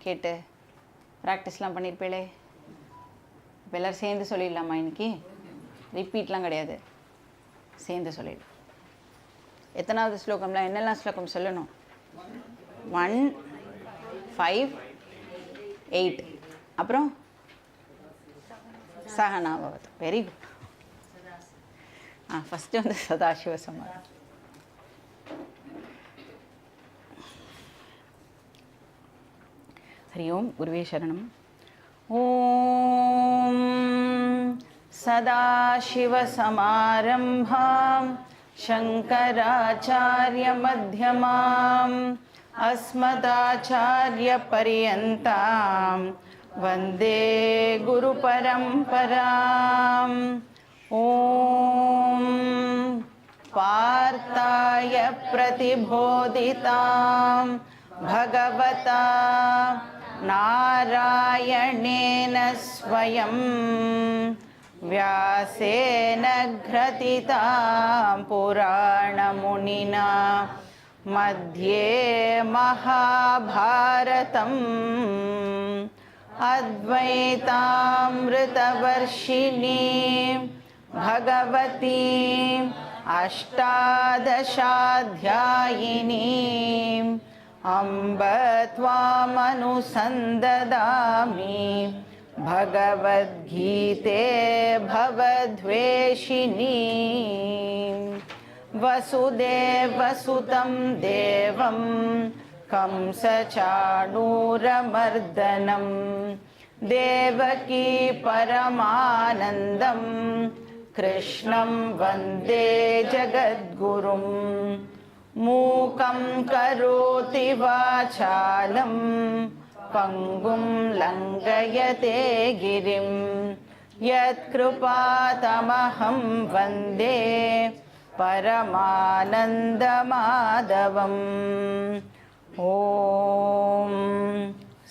கேட்டு ப்ராக்டிஸ்லாம் பண்ணியிருப்பீங்களே. இப்போ எல்லோரும் சேர்ந்து சொல்லிடலாமா? இன்றைக்கி ரிப்பீட்லாம் கிடையாது, சேர்ந்து சொல்லிடலாம். எத்தனாவது ஸ்லோகம்லாம் என்னெல்லாம் ஸ்லோகம் சொல்லணும்? 1, 5, 8. அப்புறம் சகனாபவத். Very good. ஃபஸ்ட்டு வந்து சதாசிவ சமாரம். ஹரி ஓம். குருவே சரணம். ஓம் சதாசிவசமாரம்பாம் சங்கராச்சார்யமத்யமாம் அஸ்மதாச்சார்யபர்யந்தாம் வந்தே குருபரம்பராம். ஓம் பார்த்தாய பிரதிபோதிதாம் பகவதா நாராயணேன ஸ்வயம் व्यासेन घ्रथितां पुराणमुनिना मध्ये महाभारतम् अद्वैतामृतवर्षिणीं भगवतीम् अष्टादशाध्यायिनीम् अम्ब त्वामनुसन्ददामि भगवद्गीते भवद्वेषिणी. वसुदेवसुतं देवं कंसचाणूरमर्दनं देवकी परमानन्दं कृष्णं वन्दे जगद्गुरुं. मूकं करोति वाचालं पंगुं लंघयते गिरिं यत्कृपातमहं वन्दे परमानन्दमाधवम्. ॐ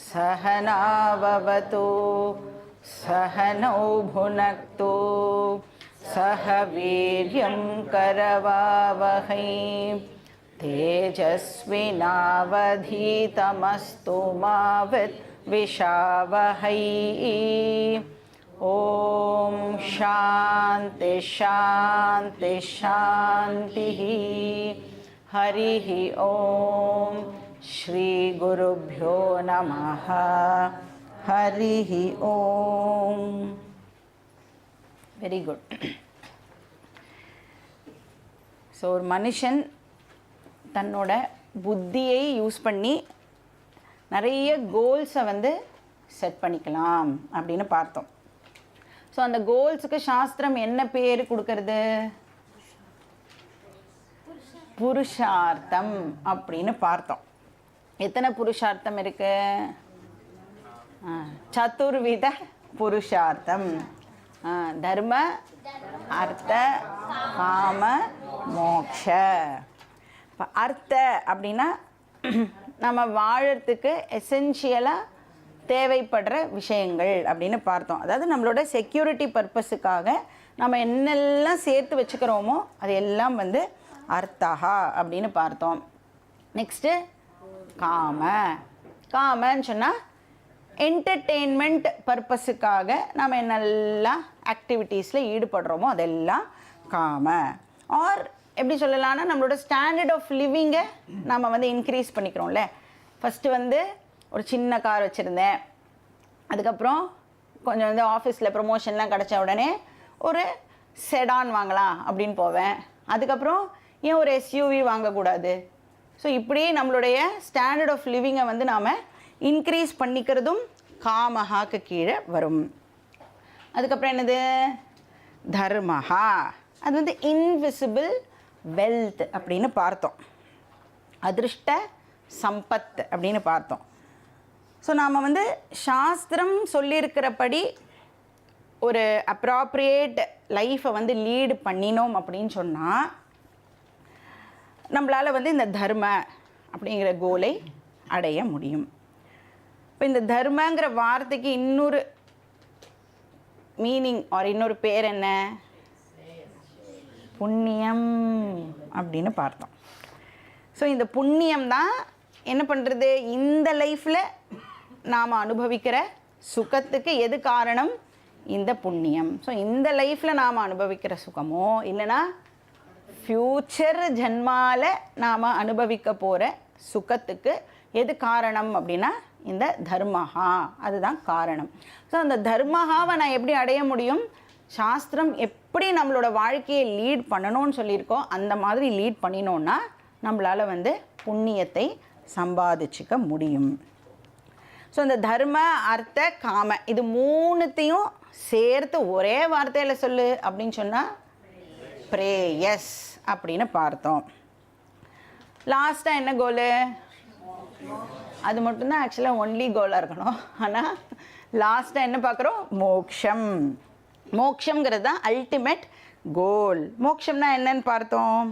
सहना भवतु सहनौ भुनक्तु सह वीर्यं करवावहै तेजस्विनावधीतमस्तु मा विद्विषावहै. ॐ शान्ति शान्ति शान्तिः. हरिः ॐ श्री गुरुभ्यो नमः. हरिः ॐ. Very good. ஸோ ஒரு மனுஷன் தன்னோட புத்தியை யூஸ் பண்ணி நிறைய கோல்ஸை வந்து செட் பண்ணிக்கலாம் அப்படின்னு பார்த்தோம். ஸோ அந்த கோல்ஸுக்கு சாஸ்திரம் என்ன பேர் கொடுக்கறது? புருஷார்த்தம் அப்படின்னு பார்த்தோம். எத்தனை புருஷார்த்தம் இருக்கு? சதுர்வித புருஷார்த்தம். தர்ம அர்த்த காம மோக்ஷ. இப்போ அர்த்த அப்படின்னா நம்ம வாழறதுக்கு எசென்ஷியலாக தேவைப்படுற விஷயங்கள் அப்படின்னு பார்த்தோம். அதாவது நம்மளோட செக்யூரிட்டி பர்பஸுக்காக நம்ம என்னெல்லாம் சேர்த்து வச்சுக்கிறோமோ அது எல்லாம் வந்து அர்த்தா அப்படின்னு பார்த்தோம். நெக்ஸ்ட்டு காம. காமன்னு சொன்னால் என்டர்டெயின்மெண்ட் பர்பஸுக்காக நம்ம என்னெல்லாம் ஆக்டிவிட்டீஸில் ஈடுபடுறோமோ அதெல்லாம் காம. ஆர் எப்படி சொல்லலாம்னா நம்மளோட ஸ்டாண்டர்ட் ஆஃப் லிவிங்கை நம்ம வந்து இன்க்ரீஸ் பண்ணிக்கிறோம்ல. ஃபஸ்ட்டு வந்து ஒரு சின்ன கார் வச்சுருந்தேன், அதுக்கப்புறம் கொஞ்சம் வந்து ஆஃபீஸில் ப்ரொமோஷன்லாம் கிடச்ச உடனே ஒரு செடான் வாங்கலாம் அப்படின்னு போவேன். அதுக்கப்புறம் ஏன் ஒரு எஸ்யூவி வாங்கக்கூடாது? ஸோ இப்படியே நம்மளுடைய ஸ்டாண்டர்ட் ஆஃப் லிவிங்கை வந்து நாம் இன்க்ரீஸ் பண்ணிக்கிறதும் காமஹாக்கு கீழே வரும். அதுக்கப்புறம் என்னது? தர்மஹா. அது வந்து இன்விசிபிள் வெல்த் அப்படின்னு பார்த்தோம். அதிருஷ்ட சம்பத் அப்படின்னு பார்த்தோம். ஸோ நாம் வந்து சாஸ்திரம் சொல்லியிருக்கிறபடி ஒரு அப்ராப்ரியேட் லைஃப்பை வந்து லீடு பண்ணினோம் அப்படின்னு சொன்னால் நம்மளால் வந்து இந்த தர்ம அப்படிங்கிற கோலை அடைய முடியும். இப்போ இந்த தர்மங்கிற வார்த்தைக்கு இன்னொரு மீனிங் ஆர் இன்னொரு பேர் என்ன? புண்ணியம் அப்படின்னு பார்த்தோம். ஸோ இந்த புண்ணியம் தான் என்ன பண்ணுறது? இந்த லைஃப்பில் நாம் அனுபவிக்கிற சுகத்துக்கு எது காரணம்? இந்த புண்ணியம். ஸோ இந்த லைஃப்பில் நாம் அனுபவிக்கிற சுகமோ இல்லைனா ஃப்யூச்சர் ஜென்மாவில் நாம் அனுபவிக்க போகிற சுகத்துக்கு எது காரணம் அப்படின்னா இந்த தர்மஹா, அதுதான் காரணம். ஸோ அந்த தர்மஹாவை நான் எப்படி அடைய முடியும்? சாஸ்திரம் எப்படி நம்மளோட வாழ்க்கையை லீட் பண்ணணும்னு சொல்லியிருக்கோம் அந்த மாதிரி லீட் பண்ணினோன்னா நம்மளால் புண்ணியத்தை சம்பாதிச்சுக்க முடியும். ஸோ இந்த தர்ம அர்த்த காம இது மூணுத்தையும் சேர்த்து ஒரே வார்த்தையில் சொல்லு அப்படின்னு சொன்னால் பிரேயஸ் அப்படின்னு பார்த்தோம். லாஸ்ட்டாக என்ன கோலு? அது மட்டும்தான் ஆக்சுவலாக ஒன்லி கோலாக இருக்கணும். ஆனால் லாஸ்ட்டாக என்ன பார்க்குறோம்? மோக்ஷம். மோக்ஷங்கிறது தான் அல்டிமேட் கோல். மோக்ஷம்னா என்னன்னு பார்த்தோம்.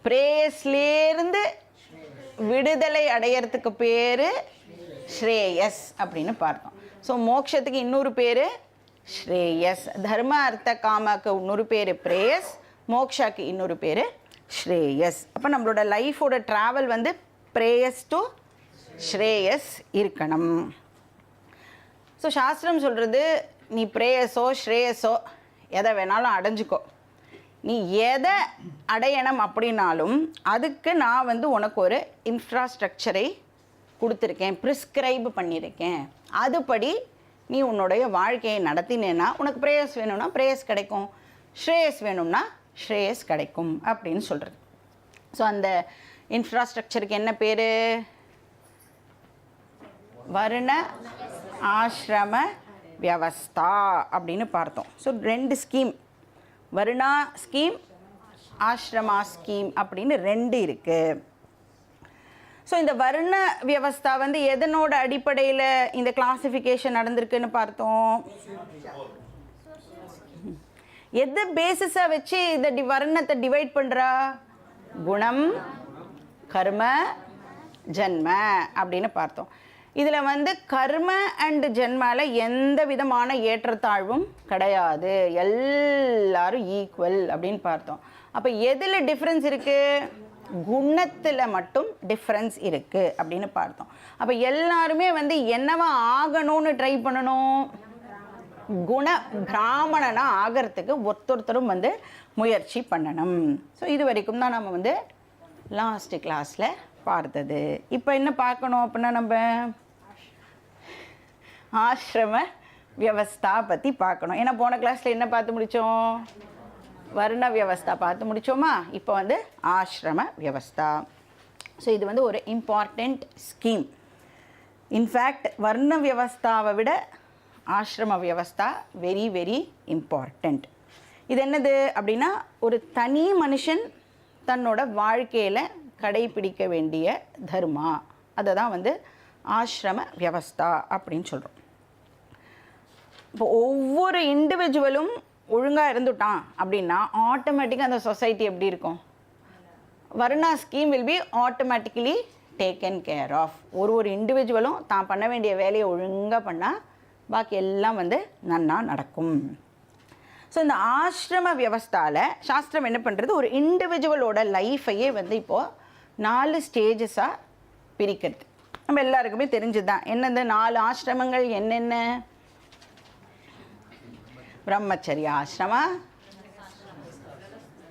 பிரேயஸ்லேருந்து விடுதலை அடையிறதுக்கு பேர் ஸ்ரேயஸ் அப்படின்னு பார்த்தோம். ஸோ மோக்ஷத்துக்கு இன்னொரு பேர் ஸ்ரேயஸ். தர்ம அர்த்த காமாக்கு இன்னொரு பேர் பிரேயஸ், மோக்ஷாக்கு இன்னொரு பேர் ஸ்ரேயஸ். அப்போ நம்மளோட லைஃபோட ட்ராவல் பிரேயஸ் டு ஸ்ரேயஸ் இருக்கணும். ஸோ சாஸ்திரம் சொல்கிறது நீ பிரேயஸோ ஸ்ரேயஸோ எதை வேணாலும் அடைஞ்சிக்கோ, நீ எதை அடையணும் அப்படின்னாலும் அதுக்கு நான் உனக்கு ஒரு இன்ஃப்ராஸ்ட்ரக்சரை கொடுத்துருக்கேன், ப்ரிஸ்கிரைப் பண்ணியிருக்கேன். அதுபடி நீ உன்னுடைய வாழ்க்கையை நடத்தினேன்னா உனக்கு பிரேயஸ் வேணும்னா பிரேயஸ் கிடைக்கும், ஸ்ரேயஸ் வேணும்னா ஸ்ரேயஸ் கிடைக்கும் அப்படின்னு சொல்கிறது. ஸோ அந்த இன்ஃப்ராஸ்ட்ரக்சருக்கு என்ன பேர்? வர்ண ஆசிரம வியவஸ்தா அப்படின்னு பார்த்தோம். So 2 scheme, Varuna scheme, Ashrama scheme அப்படின்னு 2 இருக்குது. ஸோ இந்த வர்ண வியவஸ்தா எதனோட அடிப்படையில் இந்த கிளாசிஃபிகேஷன் நடந்திருக்குன்னு பார்த்தோம். எது பேசிஸாக வச்சு இந்த வர்ணத்தை டிவைட் பண்ணுறா? குணம், கர்ம, ஜன்ம அப்படின்னு பார்த்தோம். இதில் கர்ம அண்ட் ஜென்மாவில் எந்த விதமான ஏற்றத்தாழ்வும் கிடையாது, எல்லாரும் ஈக்குவல் அப்படின்னு பார்த்தோம். அப்போ எதில் டிஃப்ரென்ஸ் இருக்குது? குணத்தில் மட்டும் டிஃப்ரென்ஸ் இருக்குது அப்படின்னு பார்த்தோம். அப்போ எல்லாருமே என்னவா ஆகணும்னு ட்ரை பண்ணணும்? குண பிராமணனாக ஆகிறதுக்கு ஒருத்தரும் முயற்சி பண்ணணும். ஸோ இது வரைக்கும் தான் நம்ம லாஸ்ட் கிளாஸில் பார்த்தது. இப்போ என்ன பார்க்கணும் அப்படின்னா நம்ம ஆசிரம வியவஸ்தா பற்றி பார்க்கணும். ஏன்னா போன கிளாஸில் என்ன பார்த்து முடித்தோம்? வர்ண வியவஸ்தா பார்த்து முடித்தோமா? இப்போ ஆசிரம வியவஸ்தா. ஸோ இது ஒரு இம்பார்ட்டண்ட் ஸ்கீம். இன்ஃபேக்ட் வர்ண வியவஸ்தாவை விட ஆசிரம வியவஸ்தா வெரி வெரி இம்பார்ட்டண்ட். இது என்னது அப்படின்னா ஒரு தனி மனுஷன் தன்னோட வாழ்க்கையில் கடைபிடிக்க வேண்டிய தர்மா, அதை தான் ஆசிரம வியவஸ்தா அப்படின்னு சொல்கிறோம். இப்போ ஒவ்வொரு இண்டிவிஜுவலும் ஒழுங்காக இருந்துட்டான் அப்படின்னா ஆட்டோமேட்டிக்காக அந்த சொசைட்டி எப்படி இருக்கும்? Varna scheme will be automatically taken care of. ஒரு இண்டிவிஜுவலும் தான் பண்ண வேண்டிய வேலையை ஒழுங்காக பண்ணால் பாக்கி எல்லாம் நன்னா நடக்கும். ஸோ இந்த ஆசிரம வியவஸ்தாவில் சாஸ்திரம் என்ன பண்ணுறது? ஒரு இண்டிவிஜுவலோட லைஃபையே இப்போது 4 ஸ்டேஜஸாக பிரிக்கிறது. நம்ம எல்லாருக்குமே தெரிஞ்சது தான். என்னது 4 ஆசிரமங்கள் என்னென்ன? பிரம்மச்சரிய ஆசிரமா,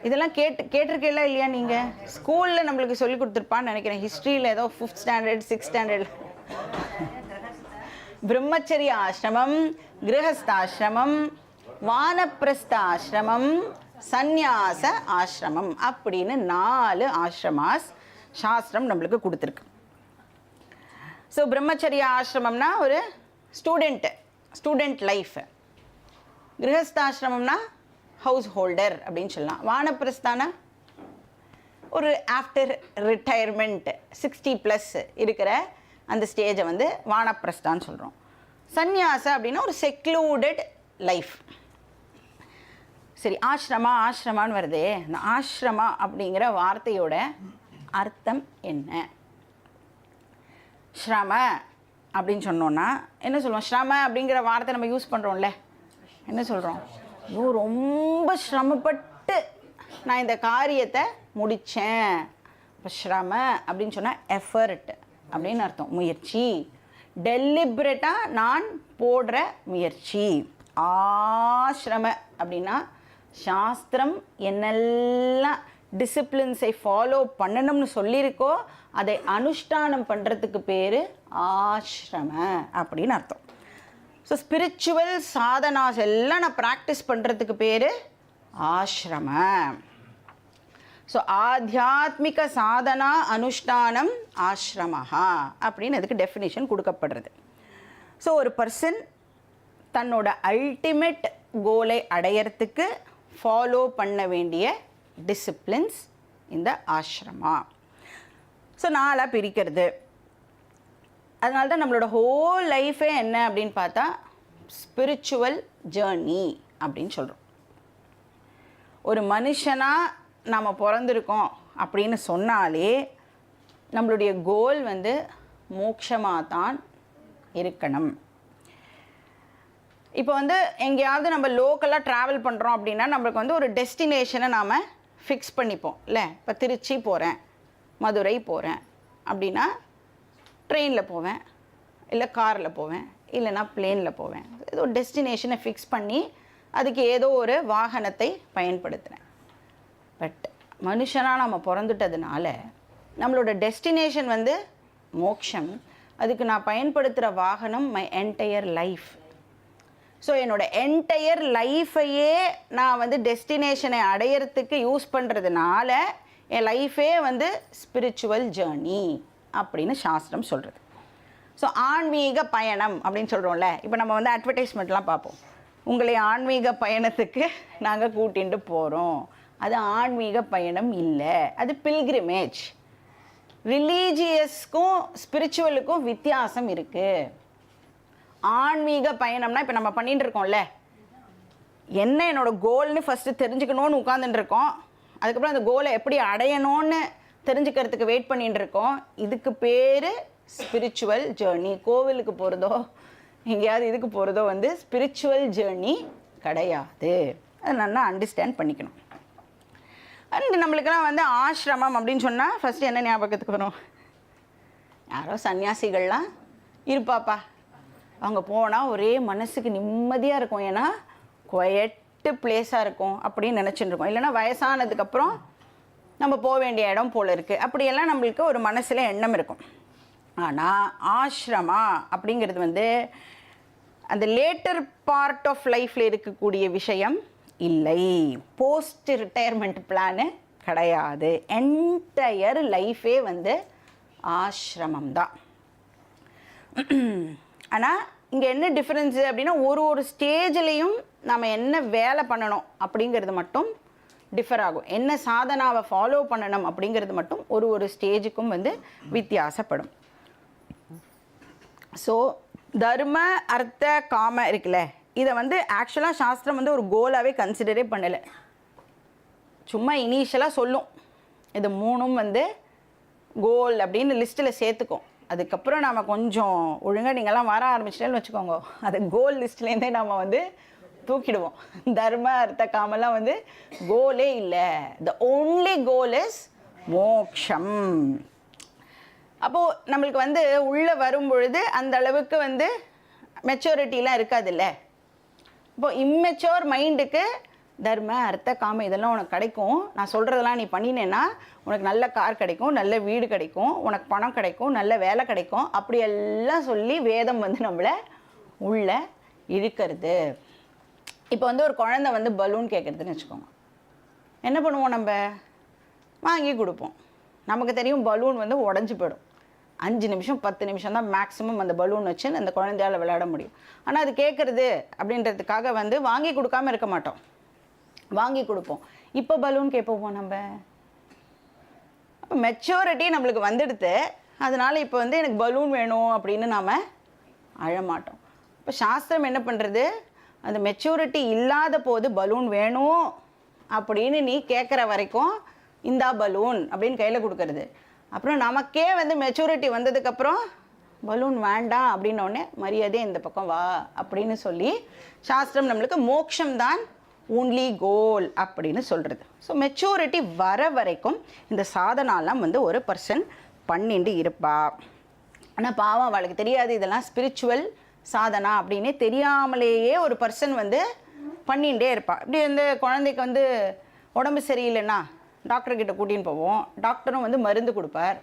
இதெல்லாம் கேட்டிருக்கீங்களா இல்லையா? நீங்கள் ஸ்கூலில் நம்மளுக்கு சொல்லி கொடுத்துருப்பான்னு நினைக்கிறேன். ஹிஸ்ட்ரியில் ஏதோ 5th ஸ்டாண்டர்ட் 6th ஸ்டாண்டர்ட். பிரம்மச்சரிய ஆசிரமம், கிரகஸ்தாசிரமம், வானப்பிரஸ்த ஆசிரமம், சந்நியாச ஆசிரமம் அப்படின்னு 4 ஆசிரமாஸ் சாஸ்திரம் நம்மளுக்கு கொடுத்துருக்கு. ஸோ பிரம்மச்சரிய ஆசிரமம்னா ஒரு ஸ்டூடெண்ட் லைஃப். கிரகஸ்தாசிரமம்னா ஹவுஸ் ஹோல்டர் அப்படின்னு சொல்லலாம். வானப்பிரஸ்தானா ஒரு ஆஃப்டர் ரிட்டையர்மெண்ட் 60+ இருக்கிற அந்த ஸ்டேஜை வானப்பிரஸ்தான்னு சொல்கிறோம். சந்நியாசா அப்படின்னா ஒரு செக்லூடட் லைஃப். சரி, ஆசிரமான்னு வருதே, இந்த ஆசிரமா அப்படிங்கிற வார்த்தையோட அர்த்தம் என்ன? ஸ்ரம அப்படின்னு சொன்னோன்னா என்ன சொல்லுவோம்? ஸ்ரம அப்படிங்கிற வார்த்தை நம்ம யூஸ் பண்ணுறோம்ல, என்ன சொல்கிறோம்? ஐயோ ரொம்ப சிரமப்பட்டு நான் இந்த காரியத்தை முடித்தேன். இப்போ ஸ்ரம அப்படின்னு சொன்னால் எஃபர்ட் அப்படின்னு அர்த்தம், முயற்சி. டெலிபரேட்டாக நான் போடுற முயற்சி. ஆசிரம அப்படின்னா சாஸ்திரம் என்னெல்லாம் டிசிப்ளின்ஸை ஃபாலோ பண்ணணும்னு சொல்லியிருக்கோ அதை அனுஷ்டானம் பண்ணுறதுக்கு பேர் ஆசிரம அப்படின்னு அர்த்தம். ஸோ ஸ்பிரிச்சுவல் சாதனாஸ் எல்லாம் நான் ப்ராக்டிஸ் பண்ணுறதுக்கு பேர் ஆசிரம. ஸோ ஆத்தியாத்மிக சாதனா அனுஷ்டானம் ஆசிரமஹா அப்படின்னு அதுக்கு டெஃபினிஷன் கொடுக்கப்படுறது. ஸோ ஒரு பர்சன் தன்னோட அல்டிமேட் கோலை அடையறதுக்கு ஃபாலோ பண்ண வேண்டிய டிசிப்ளின்ஸ் இந்த ஆசிரமா. ஸோ நாளாக பிரிக்கிறது. அதனால தான் நம்மளோட ஹோல் லைஃபே என்ன அப்படின்னு பார்த்தா ஸ்பிரிச்சுவல் ஜேர்னி அப்படின்னு சொல்கிறோம். ஒரு மனுஷனாக நாம் பிறந்திருக்கோம் அப்படின்னு சொன்னாலே நம்மளுடைய கோல் வந்து மோட்சமாக தான் இருக்கணும். இப்போ வந்து எங்கேயாவது நம்ம லோக்கலாக ட்ராவல் பண்ணுறோம் அப்படின்னா நம்மளுக்கு வந்து ஒரு டெஸ்டினேஷனை நாம் ஃபிக்ஸ் பண்ணிப்போம் இல்லை. இப்போ திருச்சி போகிறேன், மதுரை போகிறேன் அப்படின்னா ட்ரெயினில் போவேன், இல்லை காரில் போவேன், இல்லைனா பிளேனில் போவேன். ஏதோ டெஸ்டினேஷனை ஃபிக்ஸ் பண்ணி அதுக்கு ஏதோ ஒரு வாகனத்தை பயன்படுத்துகிறேன். பட் மனுஷனாக நம்ம பிறந்துட்டதுனால நம்மளோட டெஸ்டினேஷன் வந்து மோட்சம். அதுக்கு நான் பயன்படுத்துகிற வாகனம் மை என்டையர் லைஃப். ஸோ என்னோடய என்டையர் லைஃபையே நான் வந்து டெஸ்டினேஷனை அடையிறதுக்கு யூஸ் பண்ணுறதுனால என் லைஃபே வந்து ஸ்பிரிச்சுவல் ஜேர்னி அப்படின்னு சாஸ்திரம் சொல்கிறது. ஸோ ஆன்மீக பயணம் அப்படின்னு சொல்கிறோம்ல. இப்போ நம்ம வந்து அட்வர்டைஸ்மெண்ட்லாம் பார்ப்போம், உங்களை ஆன்மீக பயணத்துக்கு நாங்கள் கூட்டிகிட்டு போகிறோம். அது ஆன்மீக பயணம் இல்லை, அது பில்கிரிமேஜ். ரிலீஜியஸ்க்கும் ஸ்பிரிச்சுவலுக்கும் வித்தியாசம் இருக்குது. ஆன்மீக பயணம்னா இப்போ நம்ம பண்ணிட்டு இருக்கோம்ல, என்ன என்னோடய கோல்னு ஃபஸ்ட்டு தெரிஞ்சுக்கணுன்னு உட்காந்துட்டு இருக்கோம். அதுக்கப்புறம் அந்த கோலை எப்படி அடையணும்னு தெரிஞ்சுக்கிறதுக்கு வெயிட் பண்ணிட்டு இருக்கோம். இதுக்கு பேர் ஸ்பிரிச்சுவல் ஜேர்னி. கோவிலுக்கு போகிறதோ எங்கேயாவது இதுக்கு போகிறதோ வந்து ஸ்பிரிச்சுவல் ஜேர்னி கிடையாது. அதை நல்லா அண்டர்ஸ்டாண்ட் பண்ணிக்கணும். அண்ட் நம்மளுக்கெல்லாம் வந்து ஆசிரமம் அப்படின்னு சொன்னால் ஃபஸ்ட்டு என்ன ஞாபகத்துக்கு வரும்? யாரோ சன்னியாசிகள்லாம் இருப்பாப்பா, அவங்க போனால் ஒரே மனசுக்கு நிம்மதியாக இருக்கும், ஏன்னா குவையட்டு பிளேஸாக இருக்கும் அப்படின்னு நினச்சிட்டு இருக்கோம். இல்லைனா வயசானதுக்கப்புறம் நம்ம போக வேண்டிய இடம் போல் இருக்குது, அப்படியெல்லாம் நம்மளுக்கு ஒரு மனசில் எண்ணம் இருக்கும். ஆனால் ஆசிரமா அப்படிங்கிறது வந்து அந்த லேட்டர் பார்ட் ஆஃப் லைஃப்பில் இருக்கக்கூடிய விஷயம் இல்லை. போஸ்ட் ரிட்டையர்மெண்ட் பிளானு கிடையாது. என்டையர் லைஃபே வந்து ஆசிரமம் தான். ஆனால் இங்கே என்ன டிஃப்ரென்ஸு அப்படின்னா ஒரு ஸ்டேஜ்லேயும் நம்ம என்ன வேலை பண்ணணும் அப்படிங்கிறது மட்டும் டிஃபர் ஆகும். என்ன சாதனாவை ஃபாலோ பண்ணணும் அப்படிங்கிறது மட்டும் ஒரு ஸ்டேஜுக்கும் வந்து வித்தியாசப்படும். ஸோ தர்ம அர்த்த காம இருக்குல்ல, இதை வந்து ஆக்சுவலாக சாஸ்திரம் வந்து ஒரு கோலாகவே கன்சிடரே பண்ணலை. சும்மா இனிஷியலாக சொல்லும், இது மூணும் வந்து கோல் அப்படின்னு லிஸ்ட்டில் சேர்த்துக்கும். அதுக்கப்புறம் நாம் கொஞ்சம் ஒழுங்காக நீங்கள்லாம் வர ஆரம்பிச்சிட்டேன்னு வச்சுக்கோங்க, அது கோல் லிஸ்ட்லேருந்தே நாம் வந்து தூக்கிடுவோம். தர்ம அர்த்த காமெல்லாம் வந்து கோலே இல்லை. த ஓன்லி கோல் இஸ் மோக்ஷம். அப்போது நம்மளுக்கு வந்து உள்ளே வரும் பொழுது அந்த அளவுக்கு வந்து மெச்சூரிட்டிலாம் இருக்காதுல்ல. இப்போது இம்மெச்சோர் மைண்டுக்கு தர்ம அர்த்த காம இதெல்லாம் உனக்கு கிடைக்கும், நான் சொல்கிறதெல்லாம் நீ பண்ணினேன்னா உனக்கு நல்ல கார் கிடைக்கும், நல்ல வீடு கிடைக்கும், உனக்கு பணம் கிடைக்கும், நல்ல வேலை கிடைக்கும், அப்படியெல்லாம் சொல்லி வேதம் வந்து நம்மளை உள்ளே இழுக்கிறது. இப்போ வந்து ஒரு குழந்தை வந்து பலூன் கேட்குறதுன்னு வச்சுக்கோங்க, என்ன பண்ணுவோம்? நம்ம வாங்கி கொடுப்போம். நமக்கு தெரியும் பலூன் வந்து உடஞ்சி போயிடும். 5 நிமிஷம் 10 நிமிஷம் தான் மேக்ஸிமம் அந்த பலூன் வச்சு அந்த குழந்தையால் விளையாட முடியும். ஆனால் அது கேட்குறது அப்படின்றதுக்காக வந்து வாங்கி கொடுக்காமல் இருக்க மாட்டோம், வாங்கி கொடுப்போம். இப்போ பலூன் கேட்போமோ நம்ம? அப்போ மெச்சூரிட்டி நம்மளுக்கு வந்துடுது, அதனால் இப்போ வந்து எனக்கு பலூன் வேணும் அப்படின்னு நாம் அழமாட்டோம். இப்போ சாஸ்திரம் என்ன பண்ணுறது? அந்த மெச்சூரிட்டி இல்லாத போது பலூன் வேணும் அப்படின்னு நீ கேட்குற வரைக்கும் இந்தா பலூன் அப்படின்னு கையில் கொடுக்கறது. அப்புறம் நமக்கே வந்து மெச்சூரிட்டி வந்ததுக்கப்புறம் பலூன் வேண்டாம் அப்படின்னோடனே மரியாதையே இந்த பக்கம் வா அப்படின்னு சொல்லி சாஸ்திரம் நம்மளுக்கு மோட்சம் தான் ஓன்லி கோல் அப்படின்னு சொல்கிறது. ஸோ மெச்சூரிட்டி வர வரைக்கும் இந்த சாதனாலாம் வந்து ஒரு பர்சன் பண்ணிட்டு இருப்பா. ஆனால் பாவம் அவளுக்கு தெரியாது இதெல்லாம் ஸ்பிரிச்சுவல் சாதனா அப்படின்னே தெரியாமலேயே ஒரு பர்சன் வந்து பண்ணிகிட்டே இருப்பாள். இப்படி வந்து குழந்தைக்கு வந்து உடம்பு சரியில்லைன்னா டாக்டர்கிட்ட கூட்டின்னு போவோம். டாக்டரும் வந்து மருந்து கொடுப்பார்,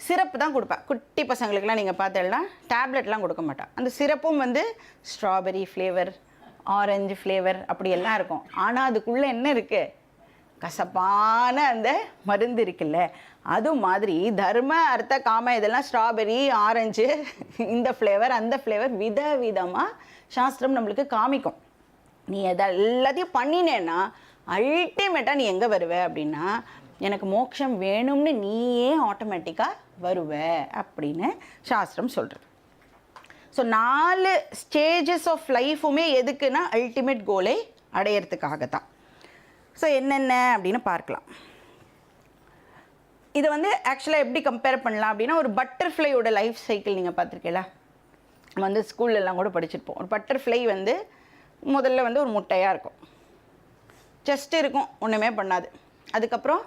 சிரப்பு தான் கொடுப்பேன். குட்டி பசங்களுக்கெல்லாம் நீங்கள் பார்த்தீங்கன்னா டேப்லெட்லாம் கொடுக்க மாட்டாள். அந்த சிரப்பும் வந்து ஸ்ட்ராபெரி ஃப்ளேவர், ஆரஞ்சு ஃப்ளேவர் அப்படியெல்லாம் இருக்கும். ஆனால் அதுக்குள்ளே என்ன இருக்குது, கசப்பான அந்த மருந்து இருக்குல்ல, அது மாதிரி தர்ம அர்த்த காம இதெல்லாம் ஸ்ட்ராபெரி, ஆரஞ்சு, இந்த ஃப்ளேவர் அந்த ஃப்ளேவர் விதவிதமாக சாஸ்திரம் நம்மளுக்கு காமிக்கும். நீ எல்லாத்தையும் பண்ணினேன்னா அல்டிமேட்டாக நீ எங்கே வருவ அப்படின்னா, எனக்கு மோட்சம் வேணும்னு நீயே ஆட்டோமேட்டிக்காக வருவ அப்படின்னு சாஸ்திரம் சொல்கிறது. ஸோ 4 ஸ்டேஜஸ் ஆஃப் லைஃபுமே எதுக்குன்னா அல்டிமேட் கோலை அடையிறதுக்காக தான். ஸோ என்னென்ன அப்படின்னு பார்க்கலாம். இதை வந்து ஆக்சுவலாக எப்படி கம்பேர் பண்ணலாம் அப்படின்னா, ஒரு பட்டர்ஃப்ளையோட லைஃப் சைக்கிள் நீங்கள் பார்த்துருக்கீங்களா? நம்ம வந்து ஸ்கூல்லலாம் கூட படிச்சிருப்போம். ஒரு பட்டர்ஃப்ளை வந்து முதல்ல வந்து ஒரு முட்டையாக இருக்கும், ஜஸ்ட் இருக்கும், ஒன்றுமே பண்ணாது. அதுக்கப்புறம்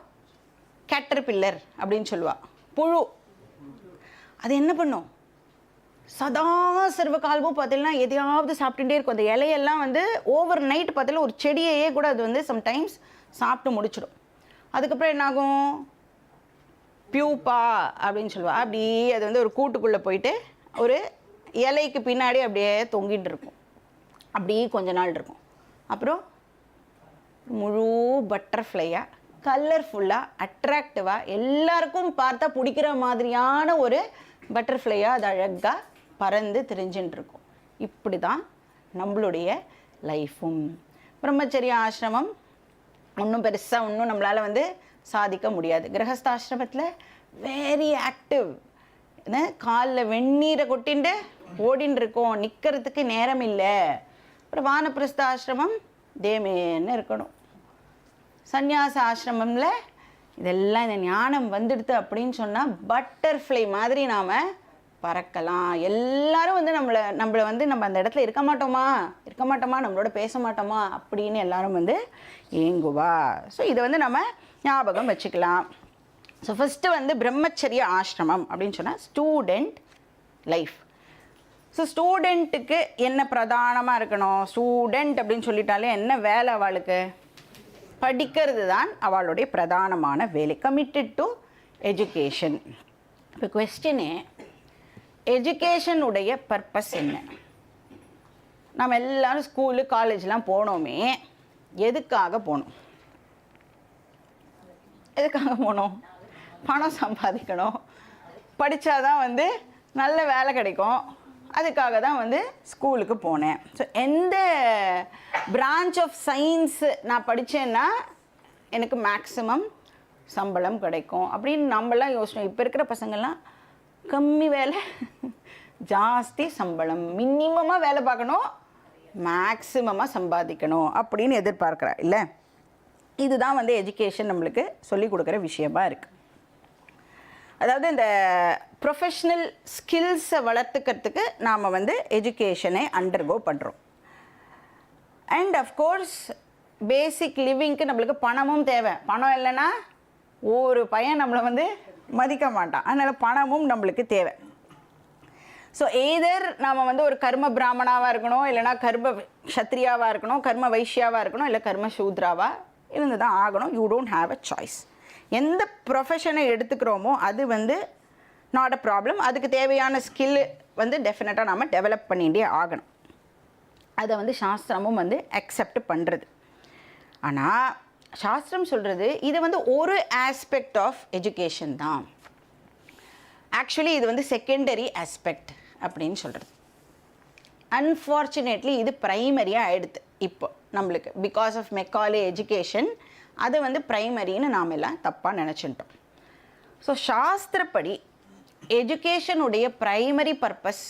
கேட்டர்பில்லர் அப்படின்னு சொல்லுவாள், புழு. அது என்ன பண்ணும், சதா சர்வ காலமும் பார்த்தீங்கன்னா எதையாவது சாப்பிட்டுட்டே இருக்கும். அந்த இலையெல்லாம் வந்து ஓவர் நைட் பார்த்தீங்கன்னா ஒரு செடியையே கூட அது வந்து சம்டைம்ஸ் சாப்பிட்டு முடிச்சிடும். அதுக்கப்புறம் என்னாகும், பியூப்பா அப்படின்னு சொல்லுவாள். அப்படியே அது வந்து ஒரு கூட்டுக்குள்ளே போயிட்டு ஒரு இலைக்கு பின்னாடி அப்படியே தொங்கிட்டு இருக்கும். அப்படியே கொஞ்ச நாள் இருக்கும். அப்புறம் முழு பட்டர்ஃப்ளையாக கலர்ஃபுல்லாக அட்ராக்டிவாக எல்லாருக்கும் பார்த்தா பிடிக்கிற மாதிரியான ஒரு பட்டர்ஃப்ளையாக அது அழகாக பறந்து திரிஞ்சுட்டு இருக்கும். இப்படி தான் நம்மளுடைய லைஃப்பும். பிரம்மச்சரிய ஆசிரமம் ஒன்றும் பெருசாக ஒன்றும் நம்மளால் வந்து சாதிக்க முடியாது. கிரகஸ்தாசிரமத்தில் வெரி ஆக்டிவ், காலில் வெந்நீரை கொட்டிண்டு ஓடின்னு இருக்கோம், நிற்கிறதுக்கு நேரம் இல்லை. அப்புறம் வானப்பிரஸ்த ஆசிரமம் தேமேன்னு இருக்கணும். சந்நியாச ஆசிரமம்ல இதெல்லாம் இந்த ஞானம் வந்துடுது அப்படின்னு சொன்னால் பட்டர்ஃப்ளை மாதிரி நாம் பறக்கலாம். எல்லாரும் வந்து நம்மளை வந்து நம்ம அந்த இடத்துல இருக்க மாட்டோமா, நம்மளோட பேச மாட்டோமா அப்படின்னு எல்லாரும் வந்து ஏங்குவா. ஸோ இதை வந்து நம்ம ஞாபகம் வச்சுக்கலாம். ஸோ ஃபஸ்ட்டு வந்து பிரம்மச்சரிய ஆசிரமம் அப்படின்னு சொன்னால் ஸ்டூடெண்ட் லைஃப். ஸோ ஸ்டூடெண்ட்டுக்கு என்ன பிரதானமாக இருக்கணும், ஸ்டூடெண்ட் அப்படின்னு சொல்லிட்டாலே என்ன வேலை அவளுக்கு, படிக்கிறது தான் அவளுடைய பிரதானமான வேலை. Committed to education. இப்போ கொஸ்டினே, எஜுகேஷனுடைய பர்பஸ் என்ன? நம்ம எல்லோரும் ஸ்கூலு காலேஜ்லாம் போனோமே, எதுக்காக போகணும்? பணம் சம்பாதிக்கணும், படித்தாதான் வந்து நல்ல வேலை கிடைக்கும், அதுக்காக தான் வந்து ஸ்கூலுக்கு போனேன். ஸோ எந்த பிரான்ச் ஆஃப் சயின்ஸ் நான் படித்தேன்னா எனக்கு மேக்ஸிமம் சம்பளம் கிடைக்கும் அப்படின்னு நம்மளாம் யோசிச்சோம். இப்போ இருக்கிற பசங்கள்லாம் கம்மி வேலை ஜாஸ்தி சம்பளம், மினிமமாக வேலை பார்க்கணும், மேக்ஸிமமாக சம்பாதிக்கணும் அப்படின்னு எதிர்பார்க்குறா இல்லை. இதுதான் வந்து எஜுகேஷன் நம்மளுக்கு சொல்லிக் கொடுக்குற விஷயமா இருக்குது. அதாவது இந்த ப்ரொஃபஷ்னல் ஸ்கில்ஸை வளர்த்துக்கிறதுக்கு நாம் வந்து எஜுகேஷனை அண்டர்கோ பண்ணுறோம். அண்ட் அஃப்கோர்ஸ் பேசிக் லிவிங்க்கு நம்மளுக்கு பணமும் தேவை. பணம் இல்லைன்னா ஒரு பையன் நம்மளை வந்து மதிக்க மாட்டான். அதனால் பணமும் நம்மளுக்கு தேவை. ஸோ எய்தர் நாம் வந்து ஒரு கர்ம பிராமணாவாக இருக்கணும், இல்லைனா கர்ம க்ஷத்ரியாவாக இருக்கணும், கர்ம வைஷ்யாவாக இருக்கணும், இல்லை கர்ம சூத்ராவாக இருந்து தான் ஆகணும். You don't have a choice. எந்த ப்ரொஃபஷனை எடுத்துக்கிறோமோ அது வந்து நாட் அ ப்ராப்ளம். அதுக்கு தேவையான ஸ்கில் வந்து டெஃபினட்டாக நாம் டெவலப் பண்ணிகிட்டே ஆகணும். அதை வந்து சாஸ்திரமும் வந்து அக்செப்ட் பண்ணுறது. ஆனால் சாஸ்திரம் சொல்கிறது இது வந்து ஒரு ஆஸ்பெக்ட் ஆஃப் எஜுகேஷன் தான். ஆக்சுவலி இது வந்து செகண்டரி ஆஸ்பெக்ட் அப்படின்னு சொல்கிறது. அன்ஃபார்ச்சுனேட்லி இது ப்ரைமரியாக ஆகிடுது இப்போ நம்மளுக்கு. பிகாஸ் ஆஃப் மெக்காலே எஜுகேஷன் அது வந்து ப்ரைமரின்னு நாம் எல்லாம் தப்பாக நினச்சிட்டோம். ஸோ சாஸ்திரப்படி எஜுகேஷனுடைய ப்ரைமரி பர்பஸ்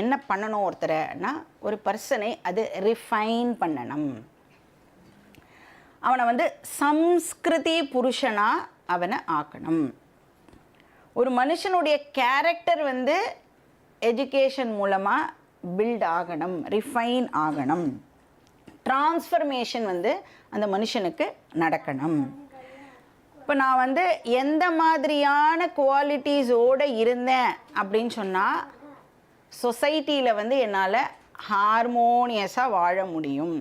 என்ன பண்ணணும் ஒருத்தரைனா, ஒரு பர்சனை அது ரிஃபைன் பண்ணணும். அவனை வந்து சம்ஸ்கிருதி புருஷனாக அவனை ஆக்கணும். ஒரு மனுஷனுடைய கேரக்டர் வந்து எஜுகேஷன் மூலமாக பில்ட் ஆகணும், ரிஃபைன் ஆகணும். டிரான்ஸ்ஃபர்மேஷன் வந்து அந்த மனுஷனுக்கு நடக்கணும். இப்போ நான் வந்து எந்த மாதிரியான குவாலிட்டிஸோடு இருந்தேன் அப்படின்னு சொன்னால் சொசைட்டியில் வந்து என்னால் ஹார்மோனியஸாக வாழ முடியும்.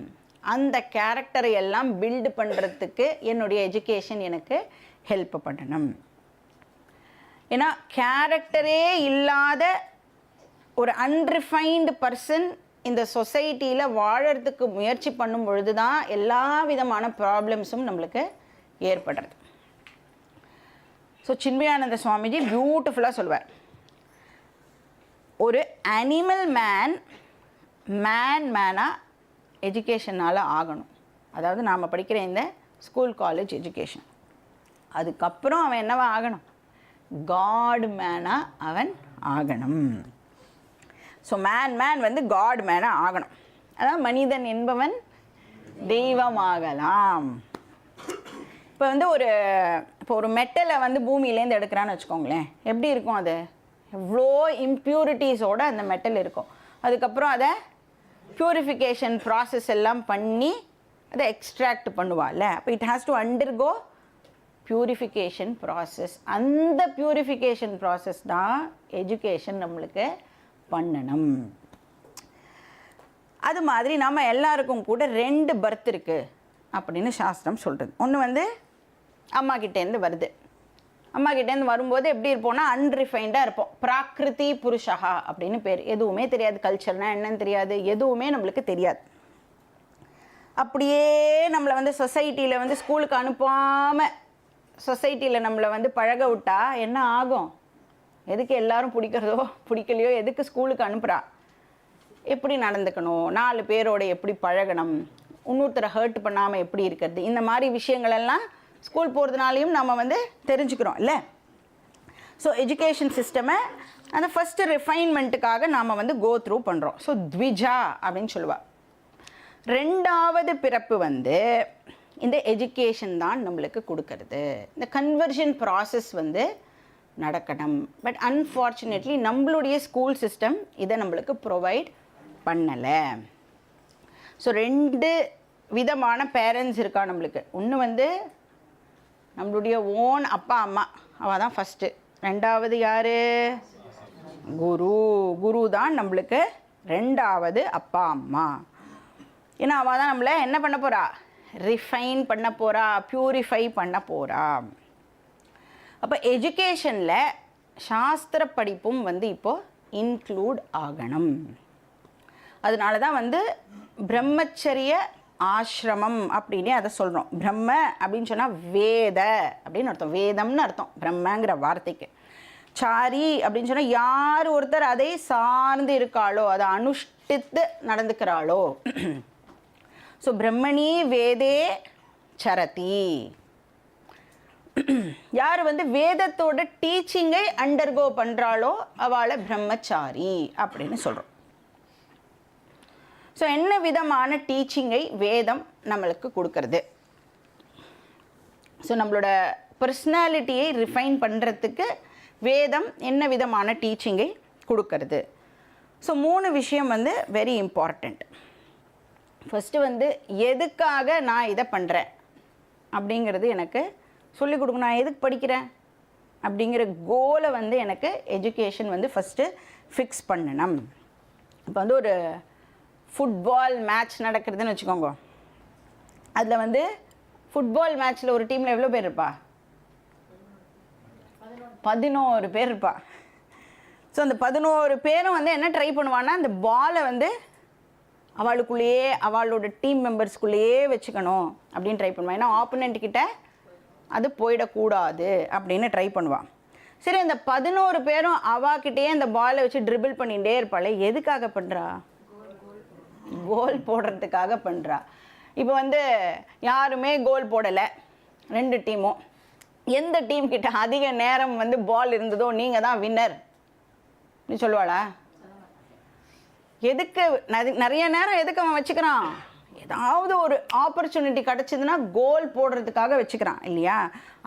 அந்த கேரக்டரை எல்லாம் பில்டு பண்ணுறதுக்கு என்னுடைய எஜுகேஷன் எனக்கு ஹெல்ப் பண்ணணும். ஏன்னா கேரக்டரே இல்லாத ஒரு அன்ரிஃபைன்டு பர்சன் இந்த சொசைட்டியில் வாழறதுக்கு முயற்சி பண்ணும் பொழுது தான் எல்லா விதமான ப்ராப்ளம்ஸும் நம்மளுக்கு ஏற்படுறது. ஸோ சின்மயானந்த சுவாமிஜி பியூட்டிஃபுல்லாக சொல்லுவார், ஒரு அனிமல் மேனாக எஜுகேஷனால் ஆகணும். அதாவது நாம் படிக்கிற இந்த ஸ்கூல் காலேஜ் எஜுகேஷன், அதுக்கப்புறம் அவன் என்னவா ஆகணும், காட் மேனாக அவன் ஆகணும். ஸோ மேன் வந்து காட் மேனாக ஆகணும். அதாவது மனிதன் என்பவன் தெய்வமாகலாம். இப்போ வந்து ஒரு மெட்டலை வந்து பூமியிலேருந்து எடுக்கிறான்னு வச்சுக்கோங்களேன், எப்படி இருக்கும் அது, எவ்வளோ இம்ப்யூரிட்டிஸோடு அந்த மெட்டல் இருக்கும். அதுக்கப்புறம் அதை ப்யூரிஃபிகேஷன் ப்ராசஸ் எல்லாம் பண்ணி அதை எக்ஸ்ட்ராக்ட் பண்ணுவாள்ல. அப்போ it has to undergo purification process. அந்த ப்யூரிஃபிகேஷன் ப்ராசஸ் தான் எஜுகேஷன் நம்மளுக்கு பண்ணணும். அது மாதிரி நம்ம எல்லாருக்கும் கூட 2 பர்த் இருக்குது அப்படின்னு சாஸ்திரம் சொல்கிறது. ஒன்று வந்து அம்மா கிட்டேருந்து வருது. அம்மா கிட்டேருந்து வரும்போது எப்படி இருப்போம்னா அன்ரிஃபைண்டாக இருப்போம். பிராகிருதி புருஷா அப்படின்னு பேர். எதுவுமே தெரியாது, கல்ச்சர்னால் என்னன்னு தெரியாது, எதுவுமே நம்மளுக்கு தெரியாது. அப்படியே நம்மளை வந்து சொசைட்டியில் வந்து ஸ்கூலுக்கு அனுப்பாமல் சொசைட்டியில் நம்மளை வந்து பழக விட்டா என்ன ஆகும், எதுக்கு எல்லாரும் பிடிக்கிறதோ பிடிக்கலையோ எதுக்கு ஸ்கூலுக்கு அனுப்புகிறா, எப்படி நடந்துக்கணும், 4 பேரோட எப்படி பழகணும், இன்னொருத்தரை ஹர்ட் பண்ணாமல் எப்படி இருக்கிறது, இந்த மாதிரி விஷயங்களெல்லாம் ஸ்கூல் போகிறதுனாலையும் நம்ம வந்து தெரிஞ்சுக்கிறோம் இல்லை. ஸோ எஜுகேஷன் சிஸ்டமை அந்த ஃபஸ்ட்டு ரிஃபைன்மெண்ட்டுக்காக நாம் வந்து கோ த்ரூ பண்ணுறோம். ஸோ த்விஜா அப்படின்னு சொல்லுவாள். 2வது பிறப்பு வந்து இந்த எஜுகேஷன் தான் நம்மளுக்கு கொடுக்கறது. இந்த கன்வர்ஷன் ப்ராசஸ் வந்து நடக்கணும். பட் அன்ஃபார்ச்சுனேட்லி நம்மளுடைய ஸ்கூல் சிஸ்டம் இதை நம்மளுக்கு ப்ரொவைட் பண்ணலை. ஸோ 2 விதமான பேரண்ட்ஸ் இருக்கா நம்மளுக்கு. ஒன்று வந்து நம்மளுடைய ஓன் அப்பா அம்மா, அவள் தான் ஃபஸ்ட்டு. 2வது யார், குரு தான் நம்மளுக்கு 2வது அப்பா அம்மா. ஏன்னா அவள் தான் நம்மளை என்ன பண்ண போகிறா, ரிஃபைன் பண்ண போகிறா, ப்யூரிஃபை பண்ண போகிறா. அப்போ எஜுகேஷனில் சாஸ்திர படிப்பும் வந்து இப்போது இன்க்ளூட் ஆகணும். அதனால தான் வந்து பிரம்மச்சரிய ஆசிரமம் அப்படின்னே அதை சொல்கிறோம். பிரம்ம அப்படின்னு சொன்னால் வேத அப்படின்னு அர்த்தம், வேதம்னு அர்த்தம் பிரம்மங்கிற வார்த்தைக்கு. சாரி அப்படின்னு சொன்னால் யார் ஒருத்தர் அதை சார்ந்து இருக்காளோ, அதை அனுஷ்டித்து நடந்துக்கிறாளோ. ஸோ பிரம்மணி வேதே சரதி, யார் வந்து வேதத்தோட டீச்சிங்கை அண்டர்கோ பண்ணுறாளோ அவளை பிரம்மச்சாரி அப்படின்னு சொல்கிறோம். ஸோ என்ன விதமான டீச்சிங்கை வேதம் நம்மளுக்கு கொடுக்கறது, ஸோ நம்மளோட பர்சனாலிட்டியை ரிஃபைன் பண்ணுறதுக்கு வேதம் என்ன விதமான டீச்சிங்கை கொடுக்கறது. ஸோ 3 விஷயம் வந்து வெரி இம்பார்ட்டண்ட். ஃபஸ்ட்டு வந்து எதுக்காக நான் இதை பண்ணுறேன் அப்படிங்கிறது எனக்கு சொல்லிக் கொடுக்கணும். நான் எதுக்கு படிக்கிறேன் அப்படிங்கிற கோலை வந்து எனக்கு எஜுகேஷன் வந்து ஃபஸ்ட்டு ஃபிக்ஸ் பண்ணணும். இப்போ வந்து ஒரு ஃபுட்பால் மேட்ச் நடக்கிறதுன்னு வச்சுக்கோங்க. அதில் வந்து ஃபுட்பால் மேட்ச்சில் ஒரு டீமில் எவ்வளோ பேர் இருப்பா, 11 பேர் இருப்பா. ஸோ அந்த 11 பேரும் வந்து என்ன ட்ரை பண்ணுவான்னா, அந்த பாலை வந்து அவளுக்குள்ளேயே அவளோட டீம் மெம்பர்ஸ்குள்ளேயே வச்சுக்கணும் அப்படின்னு ட்ரை பண்ணுவான். ஏன்னா ஆப்போனண்ட் கிட்ட அது போயிடக்கூடாது அப்படின்னு ட்ரை பண்ணுவான். சரி, அந்த 11 பேரும் அவாக்கிட்டேயே அந்த பாலை வச்சு ட்ரிபிள் பண்ணிகிட்டே இருப்பாளே, எதுக்காக பண்ணுறா, கோல் போடுறதுக்காக பண்ணுறா. இப்போ வந்து யாருமே கோல் போடலை 2 டீமும். எந்த டீம் கிட்ட அதிக நேரம் வந்து பால் இருந்ததோ நீங்கள் தான் வின்னர் நீ சொல்லுவாளா? எதுக்கு நிறைய நேரம் எதுக்கு அவன் வச்சுக்கிறான், ஏதாவது ஒரு ஆப்பர்ச்சுனிட்டி கிடச்சிதுன்னா கோல் போடுறதுக்காக வச்சுக்கிறான் இல்லையா?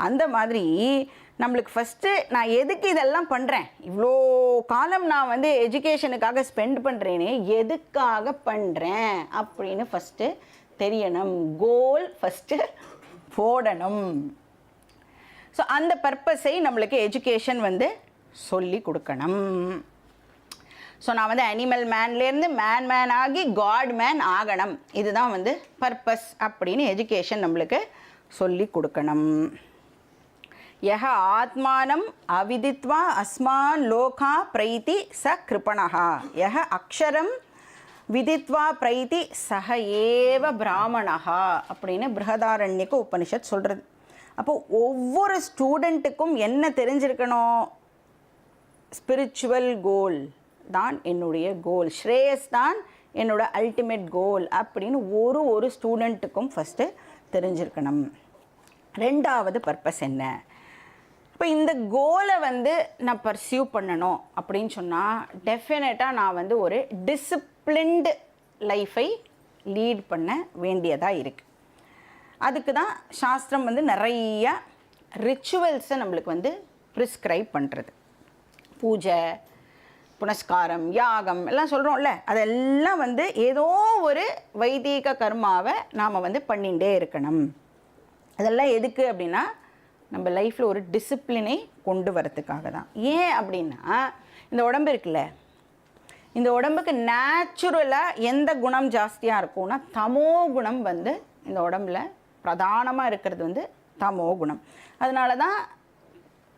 அந்த மாதிரி நம்மளுக்கு ஃபஸ்ட்டு நான் எதுக்கு இதெல்லாம் பண்ணுறேன், இவ்வளோ காலம் நான் வந்து எஜுகேஷனுக்காக ஸ்பெண்ட் பண்ணுறேனே எதுக்காக பண்ணுறேன் அப்படின்னு ஃபஸ்ட்டு தெரியணும். கோல் ஃபஸ்ட்டு போடணும். ஸோ அந்த பர்பஸை நம்மளுக்கு எஜுகேஷன் வந்து சொல்லி கொடுக்கணும். ஸோ நான் வந்து அனிமல் மேன்லேருந்து மேன் ஆகி காட் மேன் ஆகணும், இதுதான் வந்து பர்பஸ் அப்படின்னு எஜுகேஷன் நம்மளுக்கு சொல்லி கொடுக்கணும். யஹ ஆத்மானம் அவிதித்வா அஸ்மான் லோகா பிரைதி ச கிருபணஹா யஹ அக்ஷரம் விதித்வா பிரைதி சஹ ஏவ பிராமணஹா அப்படின்னு பிருஹதாரண்யக உபனிஷத் சொல்கிறது. அப்போ ஒவ்வொரு ஸ்டூடெண்ட்டுக்கும் என்ன தெரிஞ்சிருக்கணும்? ஸ்பிரிச்சுவல் கோல் தான் என்னுடைய கோல், ஸ்ரேயஸ் தான் என்னோட அல்டிமேட் கோல் அப்படின்னு ஒரு ஸ்டூடெண்ட்டுக்கும் ஃபஸ்ட்டு தெரிஞ்சிருக்கணும். ரெண்டாவது பர்பஸ் என்ன? இப்போ இந்த கோலை வந்து நான் பர்சியூ பண்ணணும் அப்படின்னு சொன்னால் டெஃபினட்டாக நான் வந்து ஒரு டிசிப்ளின்டு லைஃபை லீட் பண்ண வேண்டியதாக இருக்குது. அதுக்கு தான் சாஸ்திரம் வந்து நிறைய ரிச்சுவல்ஸை நம்மளுக்கு வந்து ப்ரிஸ்கிரைப் பண்ணுறது. பூஜை, புனஸ்காரம், யாகம் எல்லாம் சொல்கிறோம்ல, அதெல்லாம் வந்து ஏதோ ஒரு வைதீக கர்மாவை நாம் வந்து பண்ணிகிட்டே இருக்கணும். அதெல்லாம் எதுக்கு அப்படின்னா நம்ம லைஃப்பில் ஒரு டிசிப்ளினை கொண்டு வரத்துக்காக தான். ஏன் அப்படின்னா இந்த உடம்பு இருக்குல்ல, இந்த உடம்புக்கு நேச்சுரலாக எந்த குணம் ஜாஸ்தியாக இருக்கும்னா தமோ குணம் வந்து இந்த உடம்புல பிரதானமாக இருக்கிறது வந்து தமோ குணம். அதனால தான்